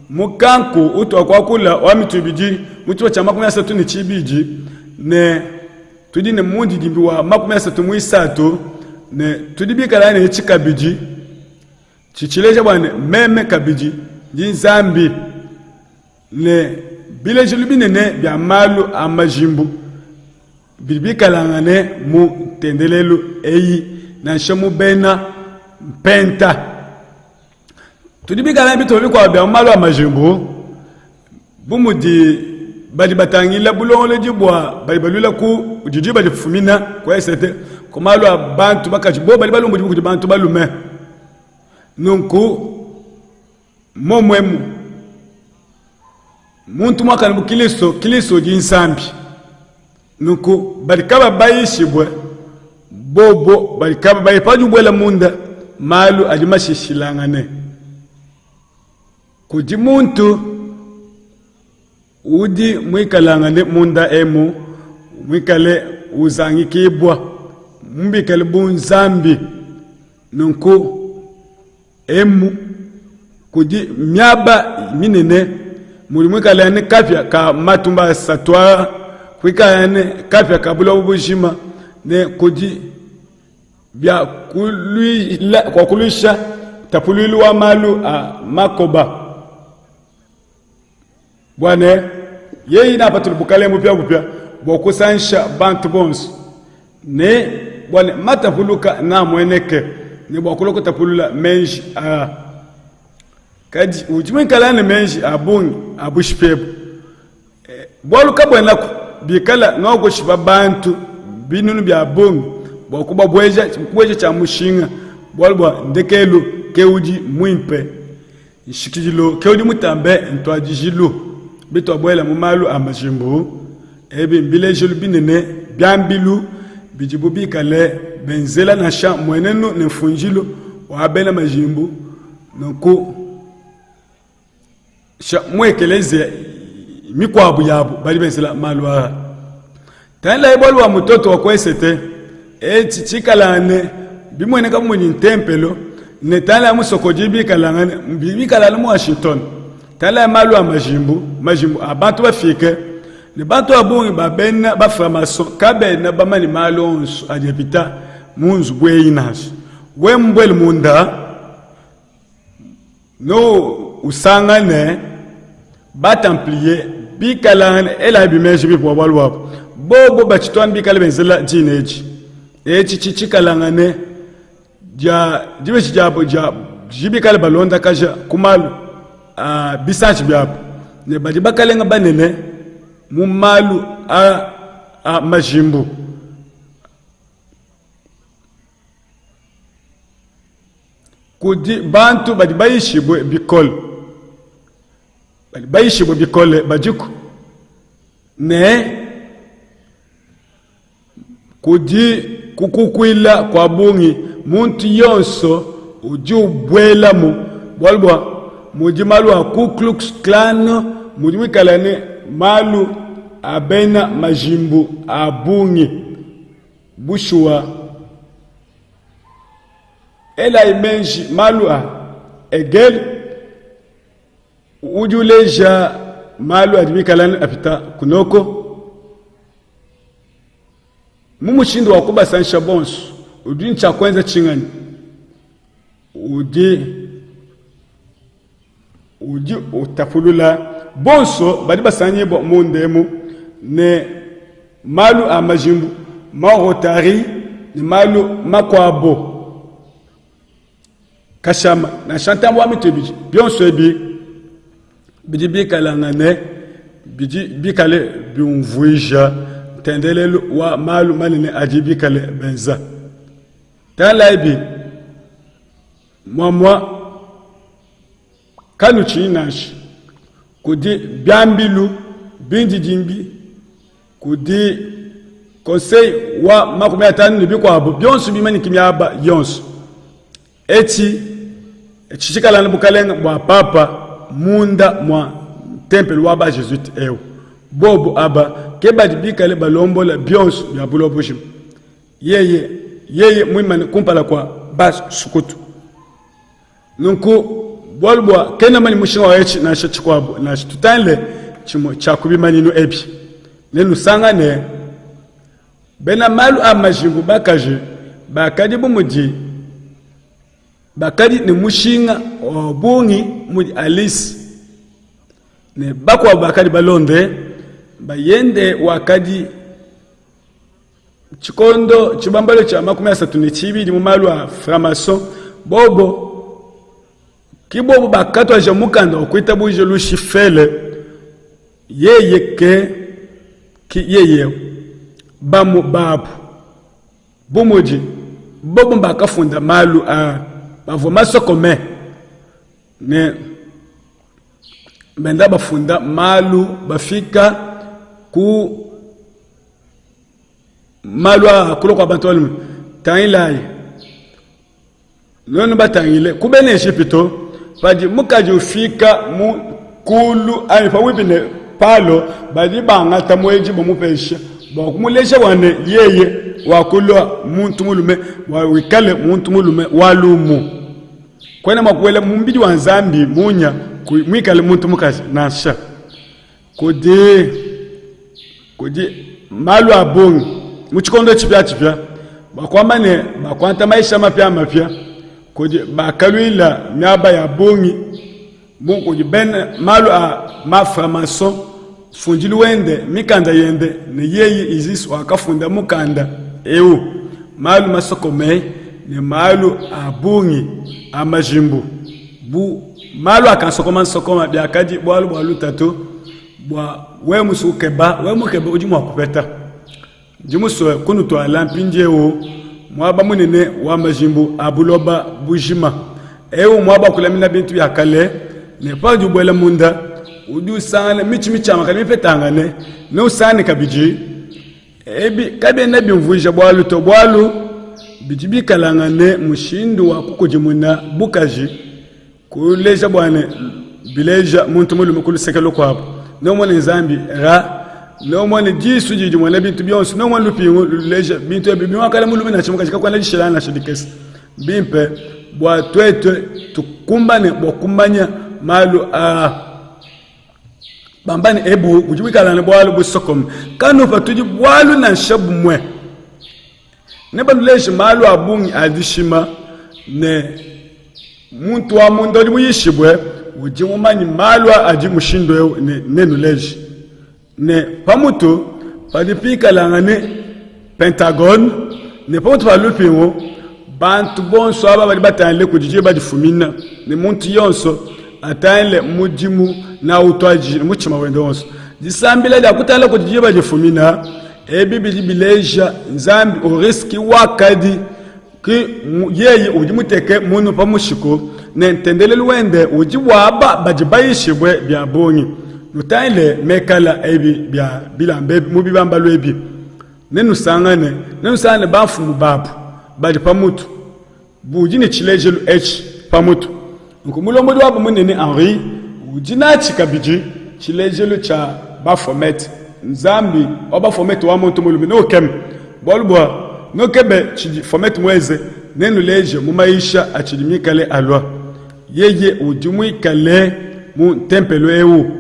mukanku utwa kwa kula wa mitubiji mutwa cha makumi asatu ni chibiji ne tudine mundi dimbi wa makumi asatu muisatu ne tudibikala ne chikabiji chichileja bwane meme kabiji jinzambi ne bileje lubinene bya malu amajimbo bibikala ne mu tendelelu eyi na shamu bena penta tudibika lambi tobi kwa bya malo amajimbo bumudi bali batangila bulongole jibwa bali balula ku ujiji bali fumina kwa esete ko malo abantu bakajibo bali balumbu ku bantu balume nunku momwemu muntu mwaka kiliso jinsambi nunku bali kaba bayishibwe bobo bali kaba bayipajubwela munda malu alimashishilangane kuji muntu udi mwikalangane munda emu mwikale uzangikibwa mbikale bunzambi nunku emu kuji myaba minene muli mwikalane kapya ka matumba satwa kwikalane kapya ka bulo bujima ne kuji bya kwa kulisha tapululu wa malu makoba bwane yeyi na patul bukale mupya bokusansha bantu bons ne bwane matapuluka na mweneke ne bokuloko tapulula menji kadi ujimwe kalane menji abungi abushpebu bwaluka bwana bikala nogo shiba bantu binunu bya bungi bokuba bweje cha mushinga bolwa ndekelu keuji mwimpe shikijilo keuji mutambe ntwajijilo bitwa bwela mumalu amajimbo ebi mbilejulu binene byambilu bijibu bikale benzela na sha mwenenu nefunjilo wa bena majimbo nku sha mwekeleze mikwabu yabo bali benzela malu aha tala ibolwa mutoto wa kwesete chichikalane bimwene kama mwenye tempelo ne tala musokoji bikalangane bikalale mu Washington tala malu amajimbo abantu bafike ne bantu abungi babena bafamaso kabena bamani malonso ajepita munzu bweyinashi wembwele munda no usangane batamplier bikalane ela bimeje bipo balwa bobo bachitwan bikale benzela jineji echi chichikalangane ja jibe chijabo ja jibikale balonda kaja kumalu bisanchi byabo ne baji bakalenga banene mu malu a majimbu kudi bantu baji bayishibwe bikol baji bayishibwe bikole bajiku ne kudi kukukwila kwa bungi muntu yonso uju bwela mu bolbwa muji malu a Ku Klux Klan muji wikalane malu abena majimbu abungi bushua ela imenji malu a egel uju leja malu adwikalane apita kunoko mumushindo wakuba sansha bonso udincha kwanza chingani udi utafulula bonso badi basanye bo mondemu ne malu amajimbu marotari ne malu makwabo kashama na chantambo amitebi bionso ebi bidi bikalangane bidi bikale biumvuija tendelelo wa malu manene ajibi kale benza talaibi mwa kanu chinashi kudi byambilu bindi jimbi kudi conseil wa makumi atanu ni bikwabo byonso bimani kimyaba yonso eti chichikala na bukalenga bwa papa munda mwa temple wa ba Jesuit ewo bobo aba kebadi bikale balombola byonso bya bulobushim yeye mwimani kumpala kwa bas sukutu nunku bolbwa kena mani mushinga wa echi na shachikwabo na tutanle chimo chakubimani no ebi nenu sangane bena malu amajimbu bakaje bakadi bumuji bakadi ni mushinga obungi mudi alisi ne bakwa bakadi balonde bayende wakadi chikondo chibambalo cha makumi asatu ni chibidi mu malu a framason bobo kibobo bakatwa je mukanda okwita buje lushifele yeye ke ki yeye bamu babu bumuji bobo bakafunda malu a bavoma sokome ne benda bafunda malu bafika ku malu a kulo kwa bantolmu tailai nono batangile kubene Egypto baji mukaji ufika mu kulu aifa wibine palo baji bangata mweji bomupesha bakumulesha wane yeye wakulwa muntu mulume wikale muntu mulume walumu kwena makwele mumbidi wa Nzambi munya mwikale muntu mukaji nasha kudi malu abungi muchikondo chipya bakwamane bakwanta maisha mapya kudi bakalwila myaba ya bungi kudi ben malu a maframason funjili wende mikanda yende ne yeye izis wakafunda mukanda ewu malu masokome ne malu abungi amajimbu malu akansokoma sokoma byakaji bwalu tatu bwa wemukeba ujimu wakupeta jimuso kunu to alampinjewo mwaba munene wa majimbu abuloba bujima ewu mwaba kulamina bintu yakale ne paju bwela munda udu sane michama kali petangane no sane kabiji ebi kabe na bimvuja bwalu bijibi kalangane mushindu wa kukujimuna bukaji kuleja bwane bileja muntu mulume kulusekelo kwabo no mwana Nzambi no mwana jisu jiji mwana bintu byonso no mwana lupi leja bintu ebibi wakala mulume na chimuka chikakwa na jishela na shidikesa bimpe bwa twetwe tukumbane bokumbanya malu a bambani ebu kujibikala na bwalu busokom kanu fatuji bwalu na shabu mwe ne baluleje malu abungi adishima ne muntu wa mundo odi muyishibwe uji mumanyi malwa aji mushindo nenu leji ne pamutu padipika langane Pentagon ne pamutu palupingo bantu bonso aba bali batanle kujije badifumina ne muntu yonso atanle mujimu na utwaji muchima wendo wonso disambila da kutala kujije badifumina ebibili bileja nzambi o riski wakadi ki yeye ujimuteke munu pamushiko ne ntendele luwende ujibwaba bajibayishibwe bya bonyi nutaile mekala ebi bya bilambe mubibamba lwebi nenu sangane bafu mubabu badi pamutu bujini chilejelu h pamutu nkumulomodi wabo munene Henri ujina chikabiji chilejelu cha bafomet nzambi oba fomet wa muntu mulumi no kem bolbwa no kebe chiji fomet mweze nenu leje mumaisha achilimikale alwa yeye ujumwikale mu tempelo ewu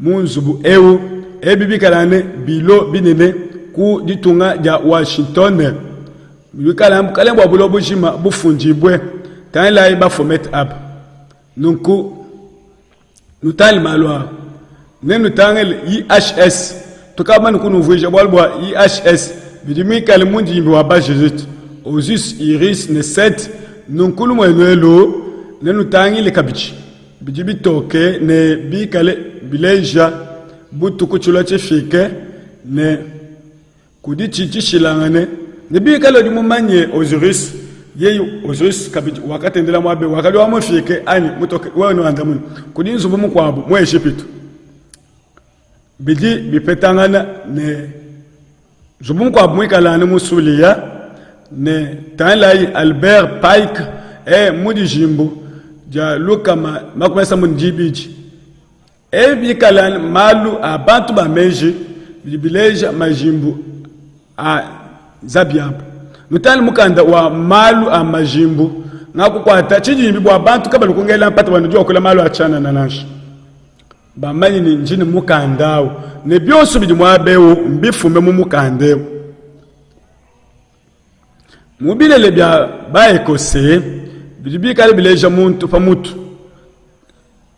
munzubu ewu ebibikalane bilo binene ku ditunga ja Washington bikalambu kalembo bulobo jima bufunjibwe tanla iba format up nunku nutal malwa nenu tangel IHS tukaba nkunu vuje bolbwa IHS bidimikale mundi wa bajezit ozus iris ne set nunkulu mwenelo nenu tangile kabichi bijibi toke ne bikale bileja butu kuchula chefike ne kudi chichishilangane ne bikale di mumanye Osiris yeyu Osiris kabiji wakati ndela mwabe wakali wa mfike ani mutoke wewe no andamu kudi nzubu mkwabo mwe Egypte biji bipetangana ne zubu mkwabo mwikala ne musulia ne tanlai Albert Pike mudi jimbo ja luka makumesa munjibiji bikalan malu abantu bameji bibileja majimbo a zabiamba nutali mukanda wa malu a majimbo ngakukwata chijimbi bwa abantu kabali kungela mpata wanujua kula malu achana na nashi bamanyi ni njini mukandao ne byonso bidi mwabewo mbifume mu mukandeo mubilele bya baekose bidibikale bileja muntu pamutu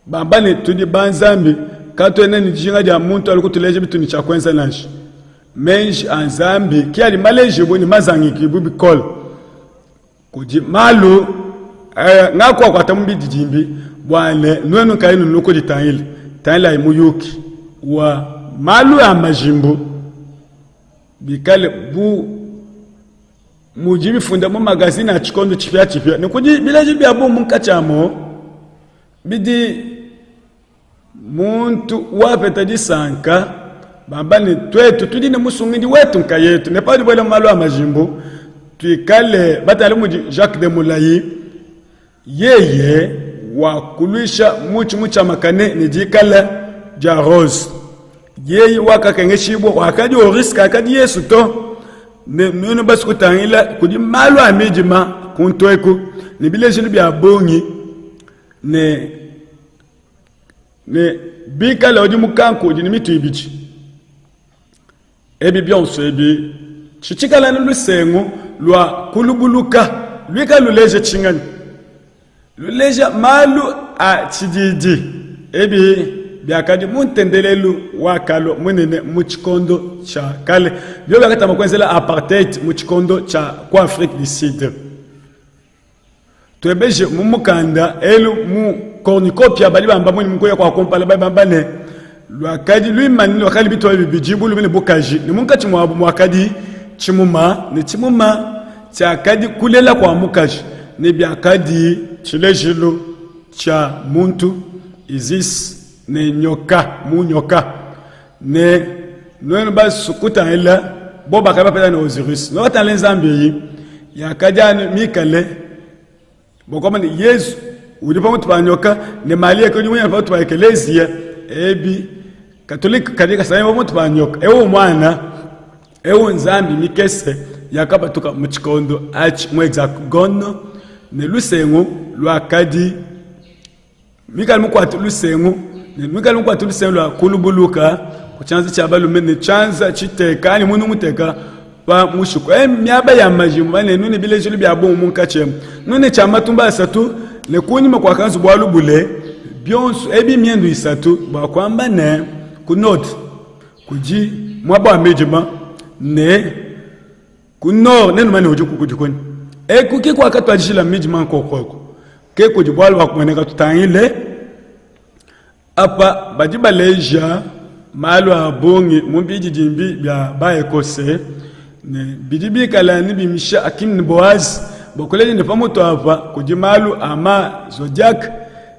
bambane tudi banzambi kato eneni jinga dia muntu alikutuleje bituni cha kwenza nashi menji anzambi kiali maleje boni mazangiki bubikol kuji malu ngakwa kwata mbidi jimbi bwane nwenu kainu nuko ditangile tangila imuyuki wa malu ya majimbo bikale bu mujibi funda mu magazine a chikondo chipya nikuji bileje bya bu munkachamo bidi muntu wapeta disanka bambani twetu tudine musungindi wetu nkayetu nepadi bwele malo a majimbo tuikale batale muji Jacques de Molay yeye wakulisha mucha makane nijikala ja rose yeye wakakengeshibo wakaji oriska akadi Yesu to nenu basi kutangila kudi malu amijima kuntweku ni bileje bya bongi ne bika la odi mukanko di mitu ibichi ebi byonso ebi chichikala nulu sengu lwa kulubuluka lwika luleje chingani luleje malu a chididi ebi byakadi muntendelelu wakalo munene muchikondo cha kale byo bakata makwenzela apartheid muchikondo cha kwa Afrique du Sud twebeje mumukanda elu mu cornucopia bali bamba muni mkoya kwa kompala bamba ne lwakadi lwimani lwakali bitwa bijibu lumene bokaji ni munkati mwabu mwakadi chimuma ne chimuma cha kadi kulela kwa mukaji ne byakadi chilejilo cha muntu Isis ne nyoka munyoka ne nwenu basi sukuta ila boba kaba pela na Osiris no ta lenzambi ya kajani mikale bokoma ni Yesu ulipo mtu banyoka ne malia ko nyunya mtu ba ekelezia ebi katolika kadika sasa mtu banyoka ewo mwana ewo nzambi mikese yakaba tuka muchikondo ach mu hexagono ne lusengo lwakadi mikale mukwatu lusengo Mwikali mkwa tulisenlo kulubuluka kuchanza chabalume ne chanza chiteka ani munu muteka pa mushuko myaba ya majimbo bane nune bileje bya bo munkachem nune chama tumba satu ne kunyuma kwa kanzu bwalu bule byonso ebi miendu isatu bakwamba ne kunot kuji mwaba amejima ne kunor nenu mane ujuku kujikoni kuki kwa katwa jila mijima kokoko ke kujibwalu bakumeneka tutangile apa bajiba leja malu abongi mumbiji jimbi bya bae kose ne bidibi kala ni bimisha akim ni boaz bokoleje ne pamoto apa kujimalu ama zodiac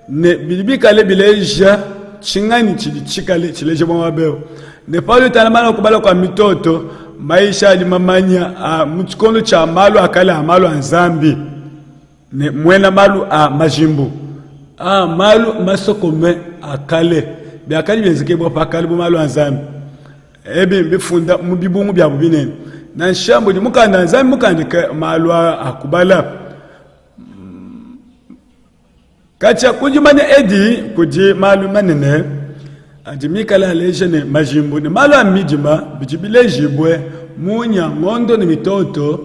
ne bidibi kala bileja chingani chikale chileje mwabeo ne paulo tanamana kubala kwa mitoto maisha alimamanya mchikondo cha malu akala amalu anzambi ne mwena malu majimbu malu masokome akale byakali byenzike bwa pakali bu malu anzambi ebe mbifunda mubibungu bya bubinene na nshambo di mukanda anzambi mukandika malu akubala kacha kujimane edi kuji malu manene ajimikala lejene majimbu ne malu amijima bijibilejibwe munya ngondo ni mitoto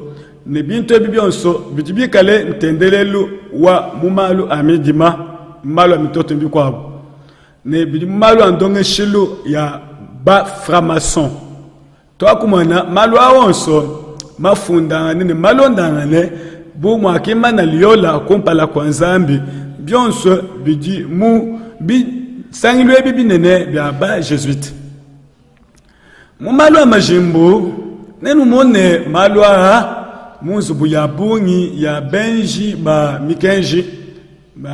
ne bintu ebibyonso bijibikale ntendelelu wa mumalu amijima malu amitoto mbikwabo ne bimalu andonge shilu ya ba framason to akumana malu awonso mafunda ne malu ndangane bu mwakima na liola kompala kwa nzambi byonso biji mu bi sangilo ebibi nene bya ba jesuite mu malu amajimbu nenu mone malu munzubu ya bungi ya benji ba mikenji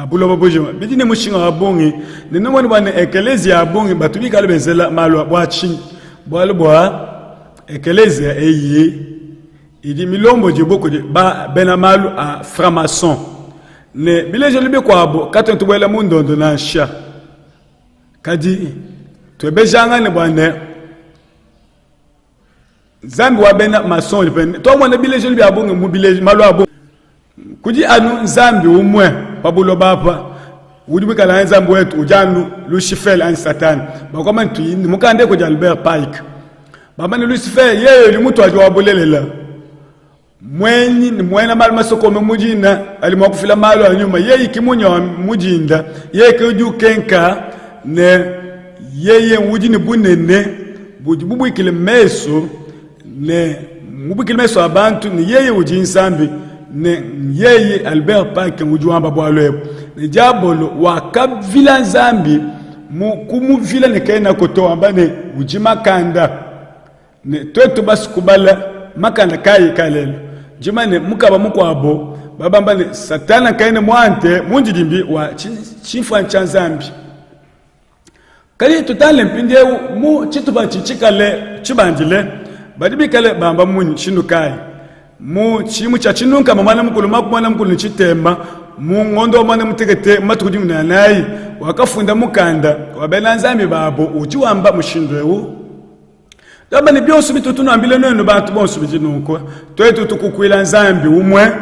bulobo bojema bidine mushinga wabongi nino mwani bwana ekelezia abongi batubika lebenzela malwa bwachi bwalubwa ekelezia eye idi milombo jiboko ba bena malu a framason ne bileje libe kwabo kato tubwela mundondo na sha kadi twebejanga ne bwana zambi wa bena mason lipen to mwana bileje libe abongi mu bileje malu abongi kuji anu zambi umwe pabulo bapa udibika la nzambo wetu ujanu Lucifer an Satan bakoma ntuyini mukande ko Albert Pike baba ni Lucifer yeye ni mtu ajowabolelela mwenyi ni mwena mali masoko mujina alimwakufila malo anyuma yeye kimunya wa mujinda yeye kuju kenka ne yeye ujini bunene bujibubu ikile meso ne mubikile meso abantu ni yeye ujinsambi ne yeye Albert Pike ngujuamba bwalwebo ne jabolo wakavila nzambi kumu vila ne kaina koto ambane ujima kanda ne twetu basi kubala makanda kai kalelo jima ne mukaba mukwabo babamba ne satana kaina mwante munjidimbi wa chifa nchanzambi kali tutale mpinde mu chituba chichikale chibanjile badibikale bamba munyi shindukai mu chimu cha chinunka mwana mukulu makumwana mukulu nchitemba mu ngondo mwana mutegete matukudi munanayi wakafunda mukanda wabena nzambi babo uchiwamba mushindwewu daba ni byonso bitutu ambile neno bantu bonso bijinuko twetu tukukwila nzambi umwe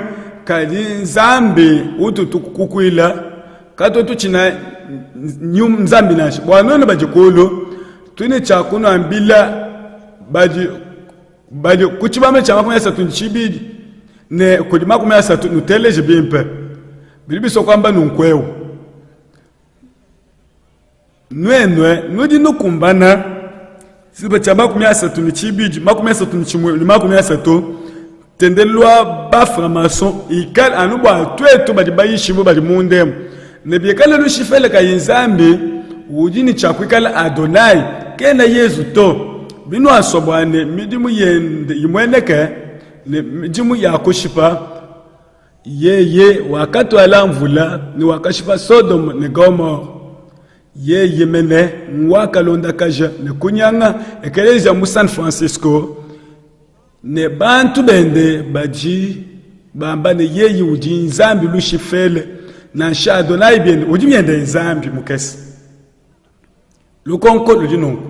kali nzambi utu tukukwila kato tuchina nyum nzambi nashi bwanono bajikulu tune chakuno ambila baji kuchibame cha makumi asatu nchibidi ne kudi makumi asatu nuteleje bimpe bilibiso kwamba nunkwewu nwenwe nudi nukumbana siba cha makumi asatu nchibidi makumi asatu nchimwe makumi asatu tendelwa ba framason ikal anubwa twetu badi bayishimu badi mundemu ne biekale Lucifer ka yinzambi ujini chakwikala Adonai kena Yesu to binu asobwane midimu yende imweneke ne midimu yakoshipa yeye wakati alamvula ni wakashipa Sodom ne Gomora yeye mene wakalonda kaja ne kunyanga ekeleza mu San Francisco ne bantu bende baji bamba ne yeye uji nzambi Lucifer na shado na ibende ujimyende nzambi mukesi lukonko lujinungu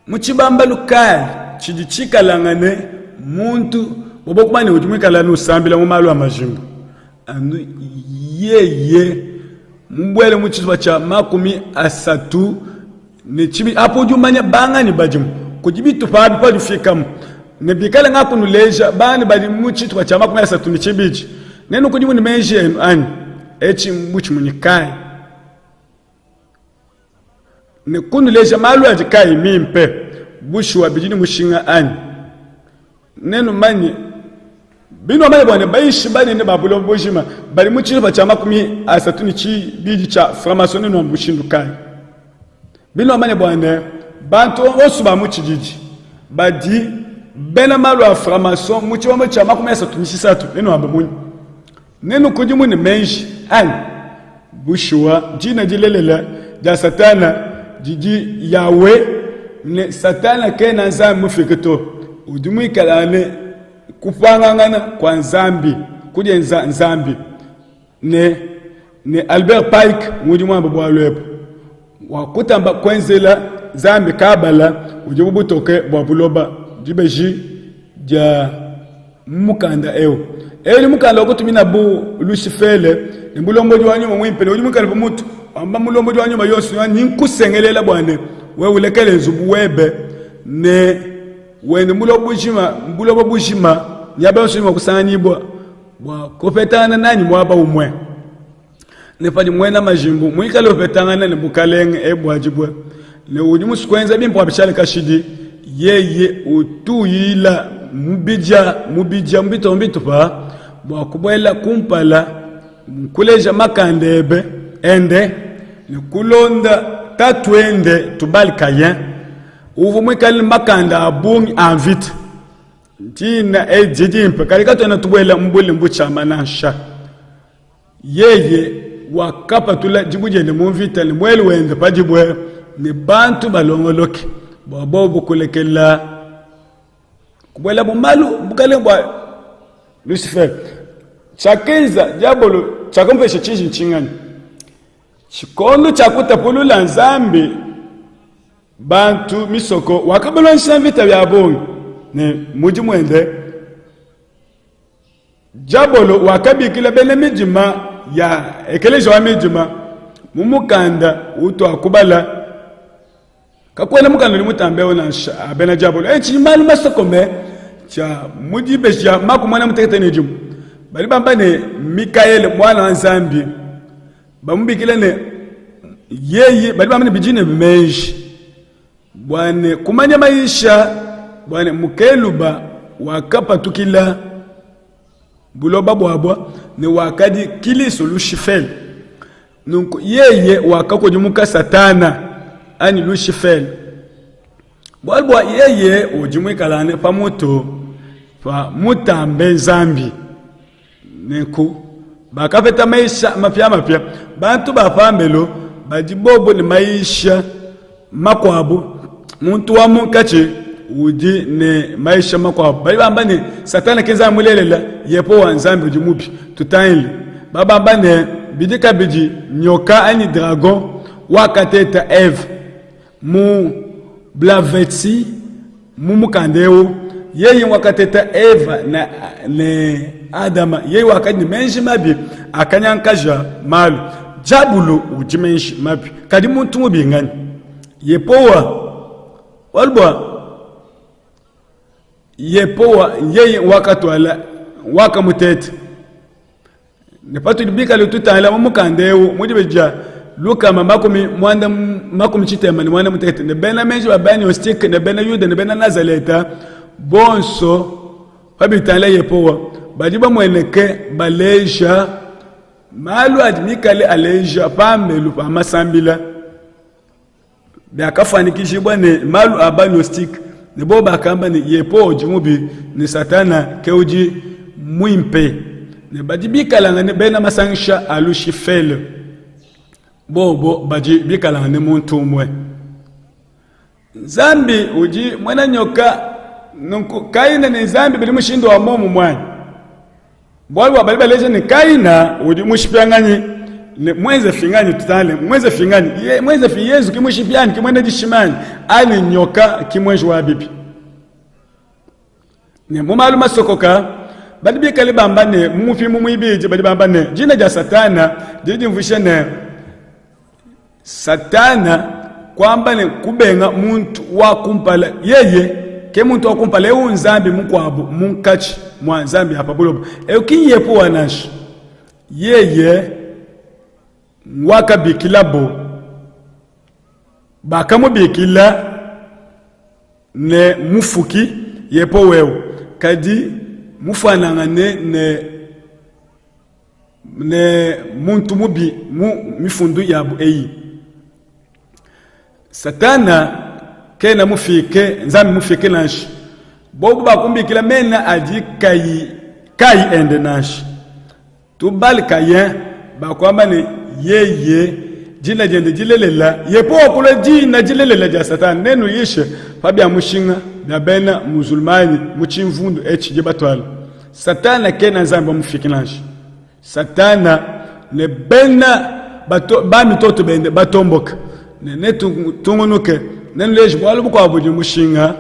muchibamba lukali chidichikalangane muntu bobokumane ujimikala nusambila mu malu amajimbo anu yeye mbwele muchizwa cha makumi asatu ne chibi apo ujumanya banga ni bajimu kujibitu pabi pa dufikamu ne bikala ngakunu leja bani bali muchizwa cha makumi asatu ni chibiji nenu kujimu ni menje enu ani echi mbuchi munyikai ne kunu leja malu ajikai mimpe bushwa bijini mushinga ani nenu mani bino mani bwane baishi bani ne babulo bujima bali muchiro bachama kumi asatuni chi biji cha framasoni no mushindu kai bino mani bwane bantu osuba muchijiji badi bena malu a framason muchiwa muchama kumi asatuni shisatu nenu ambamuni nenu kujimu ni menshi ani bushwa jina jilelela ja satana jiji yawe ne satana kena nzambi mufiketo udimu ikalane kupangangana kwa nzambi kuje nzambi ne Albert Pike mudimu ambabwa lwepo wakutamba kwenzela nzambi kabala udimu butoke bwabuloba jibeji ja mukanda ewo eli mukanda okutumina bu Lucifele nembulombo jwanyu mwimpele udimu kalbo mutu amba mulombo jwanyu mayosu yani nkusengelela bwane wewe lekele nzubuwebe ne wende mbulobo bujima nyabe nsima kusanyibwa bwa kopetana nani mwaba umwe ne pali mwena majimbu mwikale opetana ne bukalenge ebwajibwe ne udi musikwenza bimpo abishale kashidi yeye utuyila mubija mbito pa bwa kubwela kumpala kuleja makandebe ende ne kulonda tatwende tubali kayen uvu mwikali makanda abungi anvite tina ejijimpe kalika tona tubwela mbuli mbuchama nansha yeye wakapa tula jibuje ne mumvita ne mweli wende pajibwe ne bantu balongoloke babo bukulekela kubwela bumalu bukale bwa Lucifer chakenza jabolo chakomfeshe chizi nchingani chikondo chakutapulula nzambi bantu misoko wakabalo nsambita byabongi ne muji mwende jabolo wakabikila bene mijima ya ekelejo wa mijima mumukanda uto akubala kakwena mukanda ni mutambewo na abena jabolo echi malu masoko me cha muji besha makumwana mutekete nejumu bali bamba ne Mikael mwana wa nzambi bamubikila ne yeye bali bamba ne bijine bimenji bwane kumanya maisha bwane mukeluba wakapa tukila buloba bwabwa ne wakadi kiliso Lucifel nunku yeye wakakojumuka satana ani Lucifel bwalbwa yeye ujumuikalane pamoto pa mutambe zambi neku bakapeta maisha mapya bantu bapambelo bajibobo ni maisha makwabu muntu wa munkache udi ne maisha makwabu bali bamba ne satana kenza mulelela yepo wa nzambi ujimupi tutaili baba ne bidika biji nyoka ani dragon wakateta Eve mu blavetsi mu mukandeo yeye wakateta Eva na ne Adama yeye wakati menshi mabi akanyankaja malu jabulu ujimenshi mabi kadi muntu mubingani yepowa walbwa yepowa yeye wakatwala wakamutete ne patu dibika lututala mukandeo mudibeja luka mamakumi mwanda makumi chitema ni mwana mutete ne bena menshi babani ostik ne bena yuda ne bena nazaleta bonso babitala yepowa bajiba mweneke baleja malu admikale aleja pamelu pa masambila byakafanikishibwa ne malu abanostik ne boba kamba ne yepo jumubi ne satana keuji mwimpe ne bajibikala ne bena masangsha alushifele bobo bajibikala ne muntu mwe zambi uji mwana nyoka nunku kaina ne zambi bili mushindo wa momu mwani bwalwa bali baleje ne kaina uji mushipyanganyi ne mweze fingani tutale mweze fi Yesu kimushipyani kimwende jishimani ali nyoka kimwenji wa bibi ne mumalu masokoka bali bikali bamba ne mufi mumwibije bali bamba ne jina ja satana jiji mvushe ne satana kwamba ne kubenga muntu wa kumpala yeye ke muntu wa kumpala eu nzambi mukwabu munkachi mwa nzambi hapa bulobo eukinyepo wanashi yeye waka bikila bo bakamu bikila ne mufuki yepo wewe kadi mufananga ne muntu mubi mifundu yabu eyi satana kena mufike nzambi mufike nanshi bobu bakumbikila mena aji kai ende nanshi tubali kayen bakwamba ne yeye jina jende jilelela yepo okula jina jilelela ja satana nenu yishe fabia mushinga bya bena musulmani muchimvundu echi jebatwala satana kena nzambi mufike nanshi satana ne bena ba mitoto bende batomboka ne tungunuke nenleje bwalo bukwa buje mushinga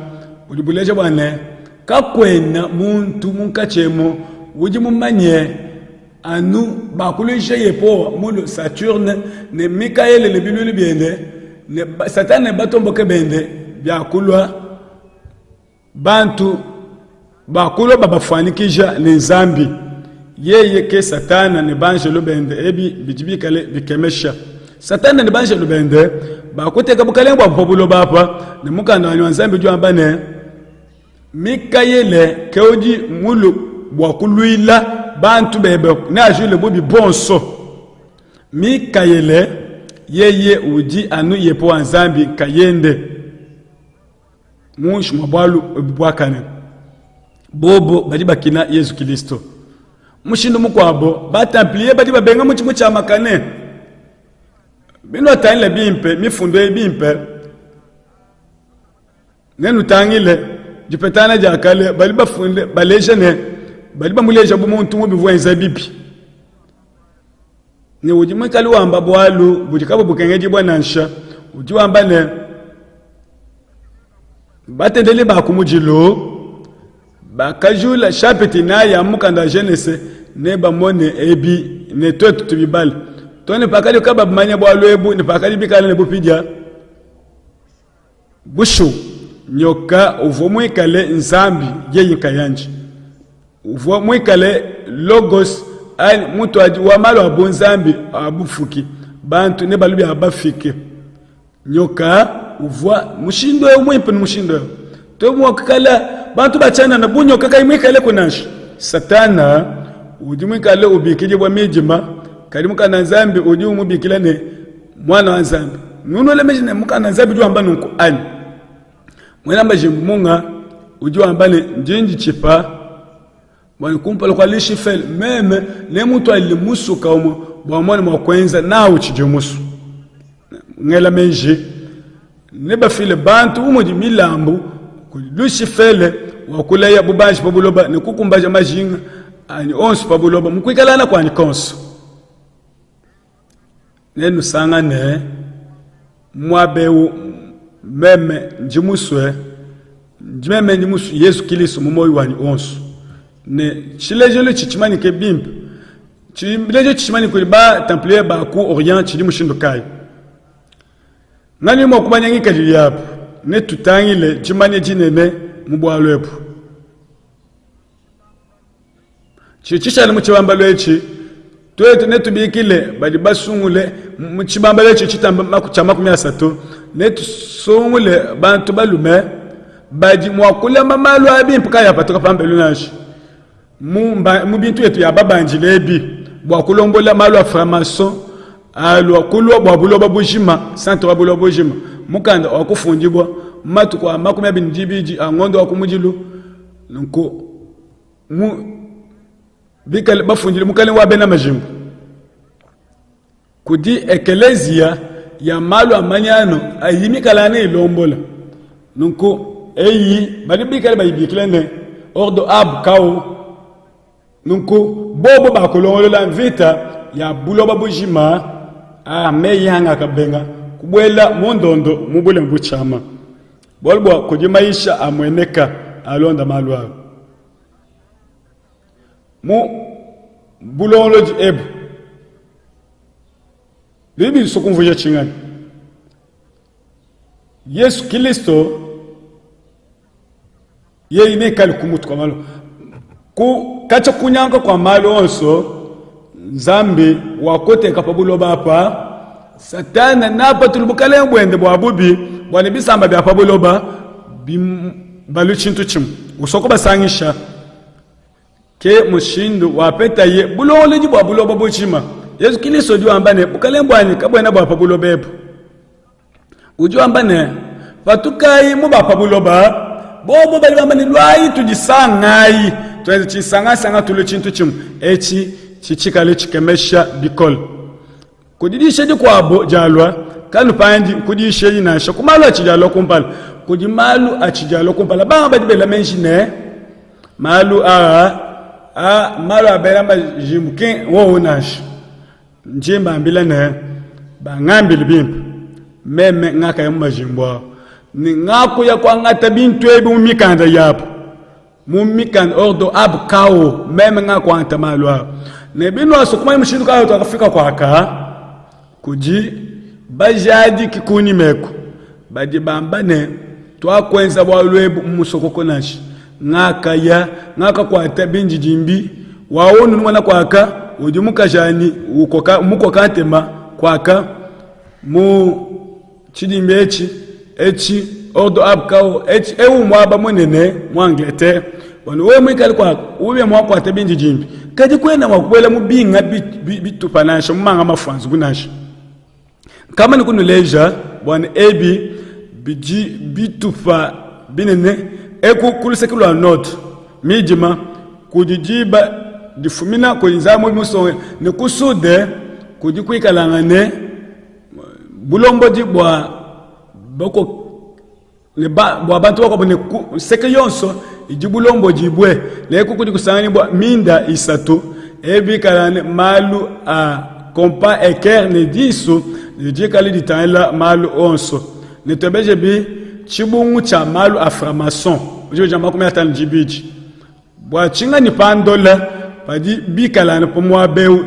ulibuleje bwane kakwena muntu munkachemo uji mumanye anu bakulishe yepo mulu Saturne ne Mikael le bilulu bende ne satana batomboka bende byakulwa bantu bakulwa babafanikisha ne zambi yeye ke satana ne banjelo bende ebi bijibikale bikemesha satana ne banjelo bende bakuteka bukalengwa populo bapa ne mukanda wanyu nzambi jwa mbane Mikaele keoji mulu bwakuluila bantu bebe na ajule bobi bonso Mikaele yeye uji anu yepo nzambi kayende munshi mabwalu bwakane bobo badi bakina Yesu Kristo mushindu mukwabo batampliye badi babenga muchimu cha makane bino tanile bimpe mifundo ebimpe nenu tangile jipetana jakale bali bafunde baleje ne bali bamuleje bumuntu mubivwenza bibi ne uji mukali wamba bwalu bujikabo bukengeji bwanansha uji wamba ne batendele bakumujilo bakajula chapiti na ya mukanda Genese ne bamone ebi ne totu tubibal tone pakali kaba manya bwalu ebu ne pakali bikala ne bupija bushu nyoka uvo mwikale nzambi yeyi kayanji uvo mwikale logos ali mutu wa malo abu nzambi abufuki bantu ne balubi abafike nyoka uvo mushindo yo mwimpe mushindo to mwakala bantu bachana na bunyoka kai mwikale kunashi satana udi mwikale ubikije bwa mijima kali mukana nzambi udi umubikila ne mwana wa nzambi nuno le mejine mukana nzambi jwa mbanu ku ani mwena mbajimbu munga ujua ambane njinji chipa mwani kumpalo kwa lishi fel meme ne mutu alimusu kaumu mwamoni mwakwenza na uchije musu ngela menji neba file bantu umoji milambu lishi fele wakula ya bubanji pabuloba ne kukumbaja majinga ani onsu pabuloba mkwikalana kwa nikonsu nenu sanga ne mwabeu meme njimuswe njimeme njimusu Yesu Kristo mumoyi wani onsu ne chilejele chichimani ke bimp chileje chichimani ko ba templier ba ku orient chili mushindo kai ngani mo kubanya ngikali yapo ne tutangile chimani jinene mubwalwepo chichisha ne muchibamba lwechi twete ne tubikile bali basungule muchibamba lwechi chitamba makuchama kumyasato netu songule bantu balume badi mwakula mamalu abimpuka yapatoka pambelu nashi mubintu yetu ya babanjilebi bwakulombola malu aframason alwa kulwa bwabulo babujima santo babulo bujima mukanda wakufundibwa matu kwa makumi abindibiji angondo wakumujilu nko bikale bafundile mukale wabena majimbu kudi ekelezia ya malu amanyano ayimikalane ilombola nunko eyi balibikale bayibikilene ordo ab kao nunko bobo bakolongola vita ya buloba bujima meyanga kabenga kubwela mondondo mubule mbuchama bolbo kujimaisha amweneka alonda malu abo mu bulongoji ebu bibi sokumvuja chingani Yesu Kristo yeye kali kumutu kwa malo ku kacha kunyanga kwa malo onso nzambi wakote kapabuloba apa satana napa tulubukale ngwende bwa bubi bwana bisamba bya pabuloba balu chintu chimu usoko basangisha ke mushindu wapeta ye bulole ji bwa buloba bochima Yesu Kristo dio ambane bukale mbwani kabwena bwa pabuloba epo ujo ambane batukai mu bwa pabuloba bobo bali bambane lwai tujisangai tuweze chisanga tulu chintu chimu echi chichikale chikemesha bikol kudidishe di kwabo jalwa kanu pandi kudishe inasha kumalu achijalo kumpala kudimalu achijalo kumpala banga badibela menjine malu malu abela majimke wo unash njimba ambila ne bangambili bimpa meme ngaka ya majimbo ni ngako ya kwa ngata bintu ebi mumikanda yapo mumikanda ordo abkao meme ngako anta malu ne bino asukuma mushindu kayo tukafika kwa aka kuji bajadi kikuni meko badi bambane twakwenza bwalwebu musokoko nashi ngaka kwa tabinji jimbi waonu mwana kwaka ujimuka jani muko katema kwaka mu chidimbe echi ordo abkao echi mwaba munene mwangleterre wano we mwikali kwa ube mwako tabinji jimbi kaji kwena mwakwela mubinga bitupanasha mumanga mafanzu kunasha kama ni kunuleja bwana ebi biji bitufa binene kulisekilwa not mijima kujijiba difumina kuinzamu muso ne kusude kujikwikalanane bulombo di bwa boko le bwa bantu bako bone seke yonso ijibulombo jibwe le kukudi kusangani bwa minda isatu ebi kalane malu a kompa eker ne disu jikali ditala malu onso ne tebeje bi chibungu cha malu aframason ujo jamba kuma yatan jibiji bwa chinga ni pandola padi bikalane pomwa beu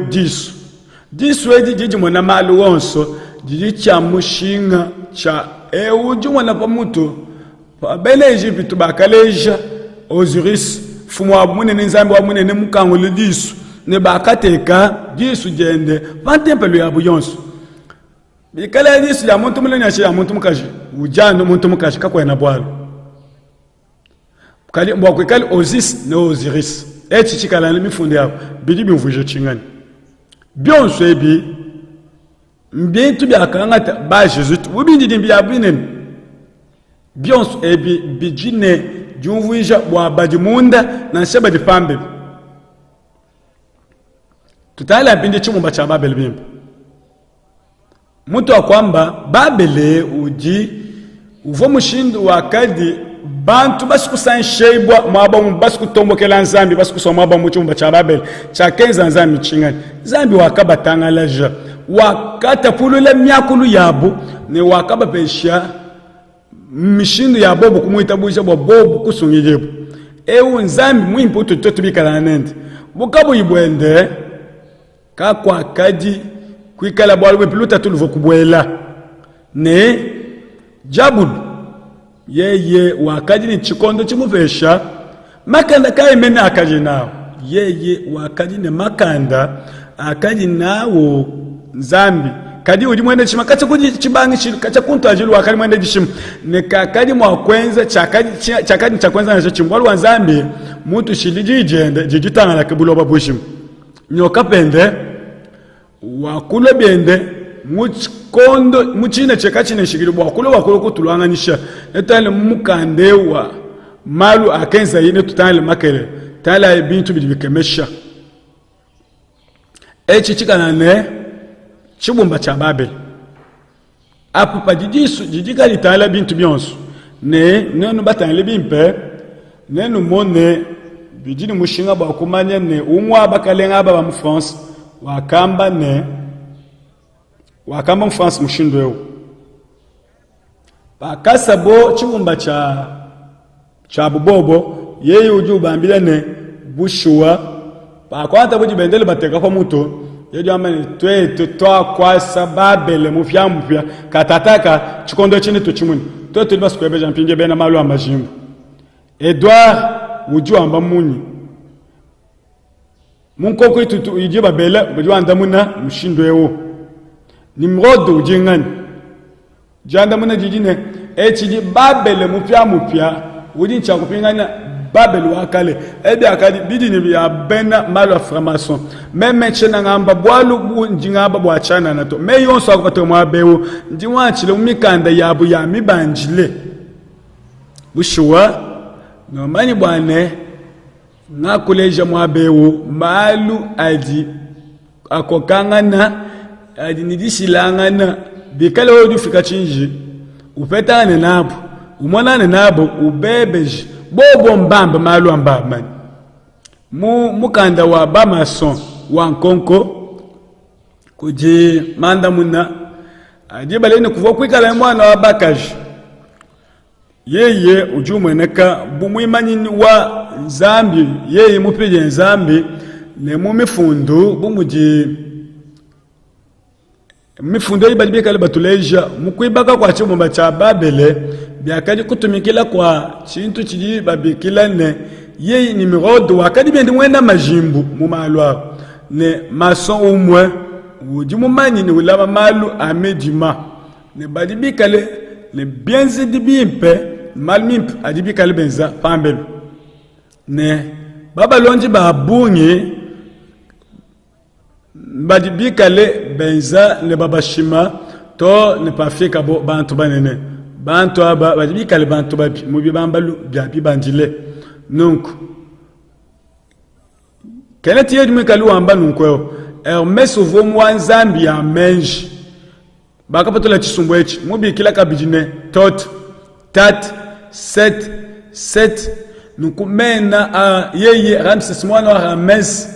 disu edi jiji mona malu onso jiji cha mushinga cha uju mona pamuto pa bele Egypte bakaleja Osiris fumwa munene nzambi wa munene mukango le disu ne bakateka disu jende pantempelo ya buyonso bikala disu ya muntu mulenya ya muntu mukaji ujano muntu mukaji kakwena bwalo kali mbwa kali Osis ne Osiris echi chikala ni mifunde yabo bidi bimvuje chingani bionso ebi mbintu byakangata ba Jesus ubindi dimbi yabinen bionso ebi bijine jumvuja bwa badimunda na sheba dipambe tutala bindi chumba cha Babel bimba mtu akwamba Babele uji uvo mushindu wakadi bantu basikushaibwa mwaba basikutombokela nzambi basikusoma mwaba mu chumba cha Babel cha kenza nzambi chingani zambi wakabatanga laja wakata pulule myakulu yabo ne wakaba pesha mishindu ya bobo kumuitabusha bobo kusungijebo nzambi mwimpo tutubikala nende bukabu ibwende kakwa kaji kwikala bwalwe piluta tuluvo kubwela ne jabud yeye wakaji ni chikondo chimuvesha makanda kaimene akaji nao yeye wakaji ne makanda akaji nawo nzambi kadi uji mwende chima kacha kuji chibangi chilu kacha kuntu ajilu wakali mwende jishimu ne kakadi mwakwenza chakadi chakwenza na chimbwalu wanzambi mutu shiliji jende jijitanga na kibuloba bushimu nyoka pende wakulo biende muchikondo muchine chekachine shigiru wakulo kutulwanga nisha netale mukandewa malu akenza yine tutale makele tala bintu bidibikemesha echi chikana ne chibumba cha Babel apu pajidisu jidika litala bintu byonso nenu batangile bimpe nenu mone bijini mushinga bakumanya ne umwa bakalenga aba mu France wakamba mu France mushindo yo bakasabo chibumba cha bubobo yeye uju bambile ne bushua bakwata buji bendele bateka kwa muto yejo amani twa kwa Babel mufya katataka chikondo chini tuchimuni tuli basikwebeja mpinje bena malu amajimbo Edouard uju amba munyi munkoko itutu ije babela bujwanda muna mushindo ewo nimrodo ujingani janda muna jijine echiji babele mupya udi nchakupingana babel wakale ebe akadi bidi ni ya bena malo framason meme chena ngamba bwalu njingaba bwachana nato me yonso akoto mwabewo ndiwachile umikanda yabu ya mibanjile bushuwa no mani bwane ngakuleja mwabewo malu adi akokangana adi nidishilangana bikale odu fika chinji upetane nabo umonane nabo ubebeji bobo mbamba malu ambamba mukanda wa bamason wa nkonko kuji manda muna adi balene kuva kwikala mwana wa bakaji yeye ujumweneka bumwimanyini wa zambi yeye mupije zambi ne mumifundu bumuji mifundo ibadibika batuleja mukwibaka kwa chimumba cha babele byakadi kutumikila kwa chintu chiji babikila ne yeye ni mirodo wakadi bendi mwenda majimbu mumalwa ne mason umwe ujimumanyi ni ulama malu amedima ne badibika le bienzi dibimpe malmimp adibika le benza pambelu ne baba lonji babungi badibika le benza ne baba shima to ne pafika bo bantu banene bantu aba badibika le bantu babi mubi bambalu byabi banjile nunku keneti yedimi kalu amba nunko Hermes uvomu wa nzambi ya menji bakapatola chisumbu echi mubi kila kabijine tot tat set nukumena yeye Ramses mwana wa Hermes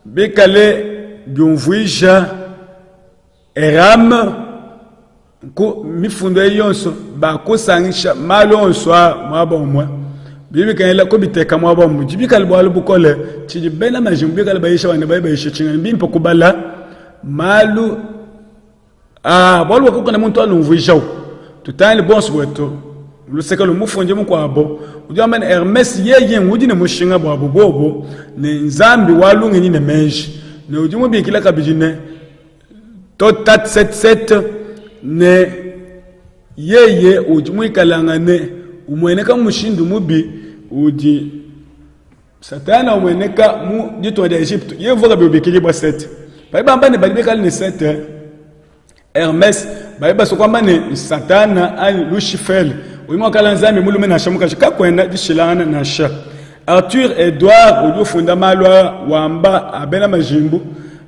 bikale byumvuisha eram ku mifundo yonso bakusangisha malonso mwabomwe bibi kanela ko biteka mwabomwe jibikale bwalu bukole chiji bena majimbikale bayisha wane bayisha chingani bimpo kubala malu bwalu wakukana muntu alumvuisha tutani bonso bweto luseka lumufunje mukwabo ujamba ne Hermes yeye ngudi ne mushinga bwabo bobo ne nzambi walungi ni ne menji ne ujumu bikila kabijine to tat set ne yeye ujumu ikalangane umweneka mushindu mubi uji satana umweneka mu dito de Egypte yevoka bibikili bwa set baibamba ne balibekali ne set Hermes baiba sokwamba ne satana ali Lucifer uyimo kala nzambi mulume na shamuka kakwenda dishilana na sha Arthur Edouard ujo funda malwa wamba abena majimbu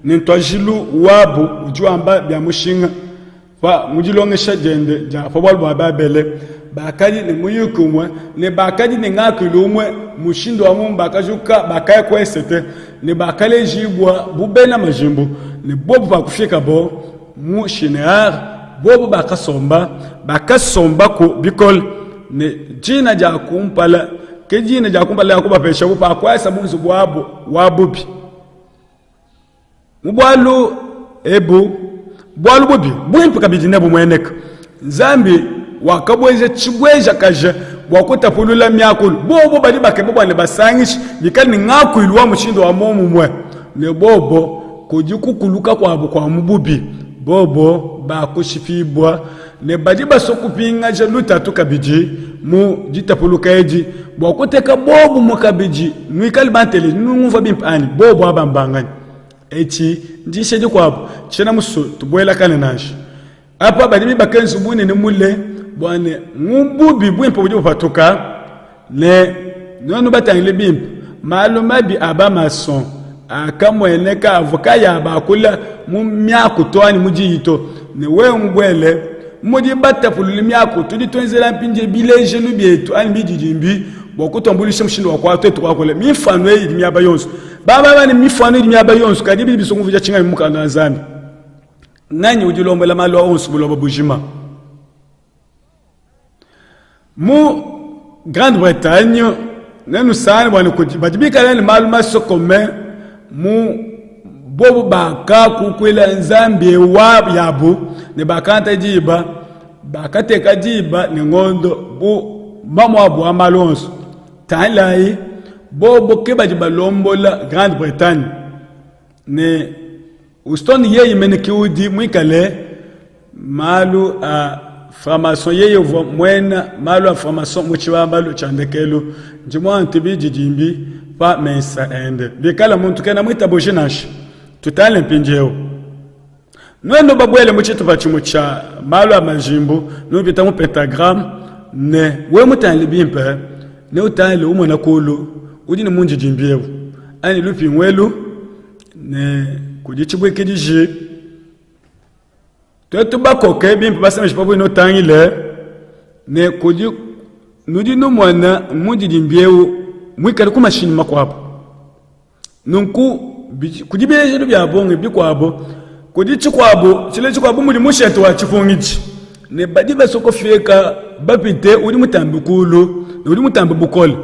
nintwajilu wabu ujo amba bya mushinga fa mujilongesha jende ja fobal babele bakadi ne muyukumwe ne bakadi ne ngakilumwe mushindo wa mumba kajuka bakaye kwesete ne bakale jibwa bubena majimbu ne bobu bakufika bo mu shinear bobu bakasomba ko bikol ne jina ja kumpala ke jina ja kumpala yakuba pesha bupa kwa sabu bwabo wabubi mubwalu ebu bwalu bubi bwimpa kabijine bumweneka nzambi wakabweje chibweja kaje bwakutapulula myakulu bobo bali bakebo ne basangishi bikali ngakuyilwa mushindo wa momumwe ne bobo kujikukuluka kwabo kwa mububi bobo bakushifibwa ne badiba sokupinga jaluta tukabiji mu jitapuluka eji bwakuteka bobo mukabiji nwikali bantele nunguva bimpani bobo abambangani echi ndishe jikwabo chena muso tubwela kana nashi apa badibi bakenzu bune ne mule bwane ngububi bwimpo budi patuka ne nonu batangile bimpo maluma bi abamason akamweneka avoka ya bakula mu myako toani mujito ne we ngwele mudi batapululi myako tudi tonzela mpinje bileje lubietu ani bijijimbi bokutombulisha mshindo wa kwato tukakole mifano yi myaba yonso baba bani mifano yi myaba yonso kadibi bisonguvuja chinga mukanda nzambi nani ujilombela malo onso bulobo bujima mu Grande-Bretagne nenu sana bwana kujibika lani maluma sokome mu bobo baka kukwela nzambi wa yabu ne bakanta jiba bakateka jiba ne ngondo bu mamo abu amalonso tanlai bobo ke bajiba lombola Grande-Bretagne ne ustoni yeye meneki udi mwikale malu a formation yeye vo mwena malu a formation muchiwa malu chandekelu njimwa antibiji jimbi pa mensa ende bikala muntu kena mwita bojinashi tutale mpinjeo nwendo babwele muchitu pachimucha malu a majimbu nubita mu pentagram ne we mutale bimpe ne utale umona kulu udini munji jimbieu ani lupi mwelu ne kujichibwe kidiji to bakoke bimpe basema jipabu no tangile ne kuji nudi no mwana munji jimbieu mwikale ku machine makwapo nunku kujibeje bya bonge bikwabo kujichikwabo chile chikwabo muri musheto wa chifungiji ne badiba soko feka bapite uri mutambi kulu uri mutambi bukole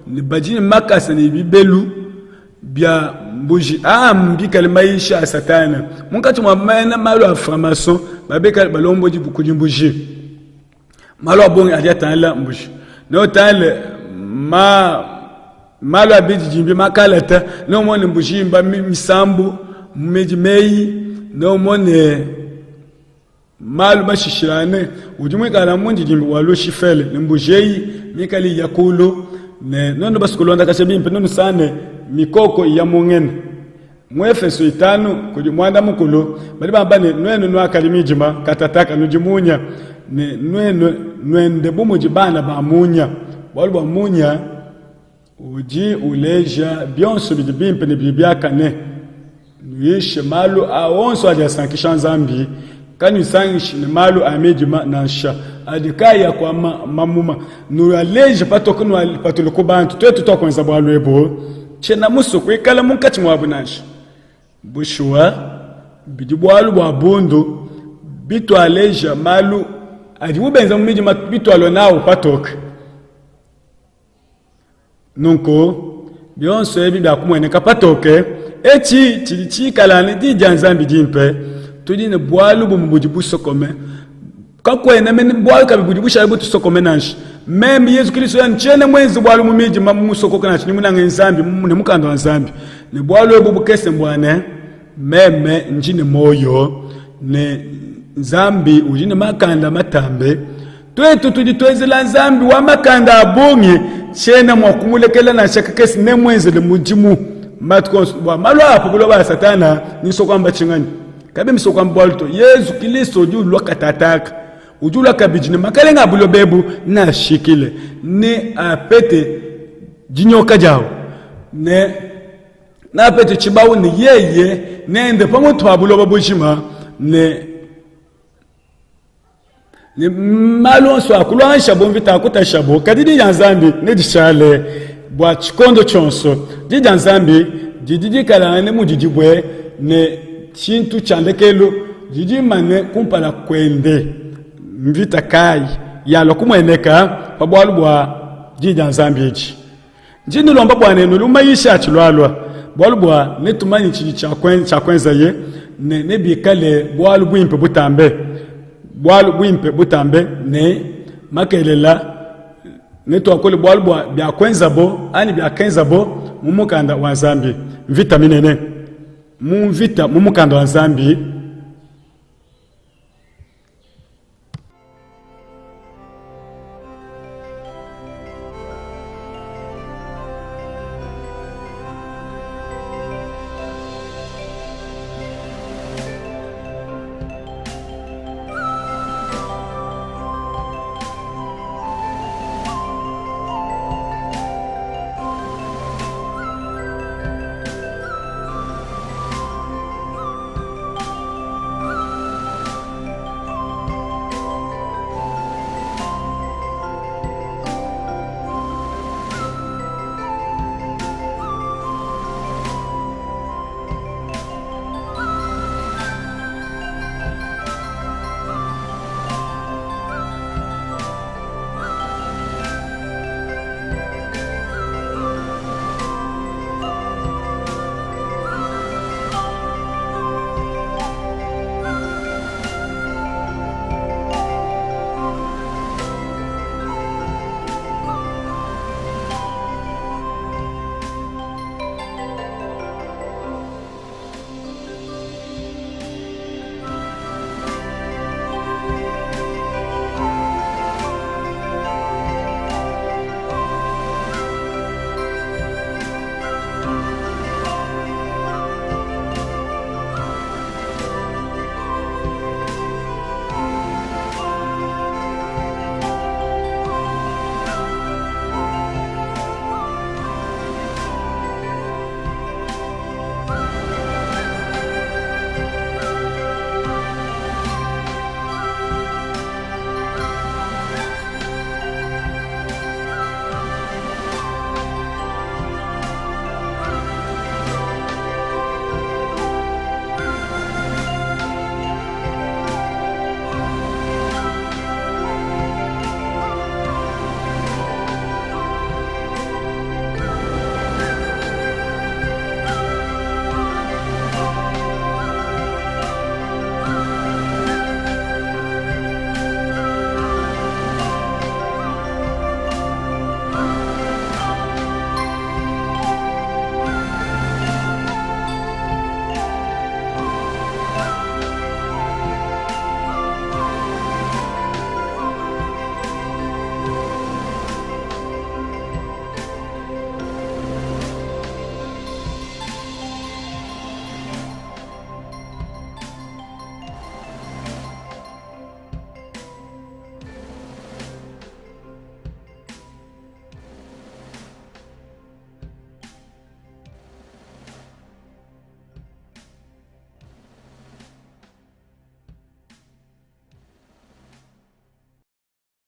ne bajini makasa ne bibelu bya mbuji mbikale maisha satana munkati mwa mana malo aframaso babeka balombo di kujimbuji malo abonge aliatala mbuji no tale malo abiji jimbi makalata no mone mbuji mba misambu meji mei no mone malu bashishirane ujumwe kala munji jimbi walo shifele mbujei mikali yakulu ne nono basikulonda kasebimpe nono sane mikoko ya mungene mwefeso 5 kujumwanda mwanda mukulu bali bambane nwenu nwa kalimijima katataka nujimunya ne nwenu nwende bumujibana ba munya wali ba munya uji uleja bionso bijibimpe ne bibiaka ne nuyishe malu awonso aja sankisha zambi kani sangishi ne malu amejima nansha adikaya kwa mamuma nuraleje patokunu patuluko bantu twetu tokwenza bwalu ebo chena muso kwikala munkati mwabunanshi bushwa bidibwalu bwabundu bitwaleja malu adibubenza mumijima bitwalo nawo patoka nunko bionso ebi byakumwene kapatoke echi chilichikalane dijanzambi jimpe tudine bwalu bumubujibu sokome kakwene meni bwalu kabibujibu shabu tusokome nanshi meme Yesu Kristo yanchene mwenzi bwalu mumiji mamusoko kana chini munange nzambi ne mukando nzambi ne bwalu ebubukese mbwane meme njine moyo ne nzambi ujine makanda matambe twetu tuditwezela nzambi wa makanda abongi chena mwakumulekela na shakakesi ne mwenzi le mujimu matkos bwa malo apo kuloba satana nisokwamba chingani kabe misokwamba bwaluto Yesu Kristo ujulwa katataka ujula kabijine makalenga bulo bebu na shikile ne apete jinyoka jao ne na apete chibawu ne yeye ne ende pamo twabulo babujima ne malo so akulwansha bomvita akutasha kadidi yanzambi ne dishale bwa chikondo chonso dijanzambi dididi kala ne mujijibwe ne chintu chandekelo didi mane kumpala kwende mvita kai yalo kumweneka pabwalu bwa dijanzambi echi njini lomba bwane nulumayisha chilwalwa bwalu bwa netumanyi chili chakwenza ye ne bikale bwalu bwimpe butambe ne makelela neto akole bwalu bwa byakwenza bo ani byakenza bo mumukanda wa Zambi vita minene mumvita mumukanda wa Zambi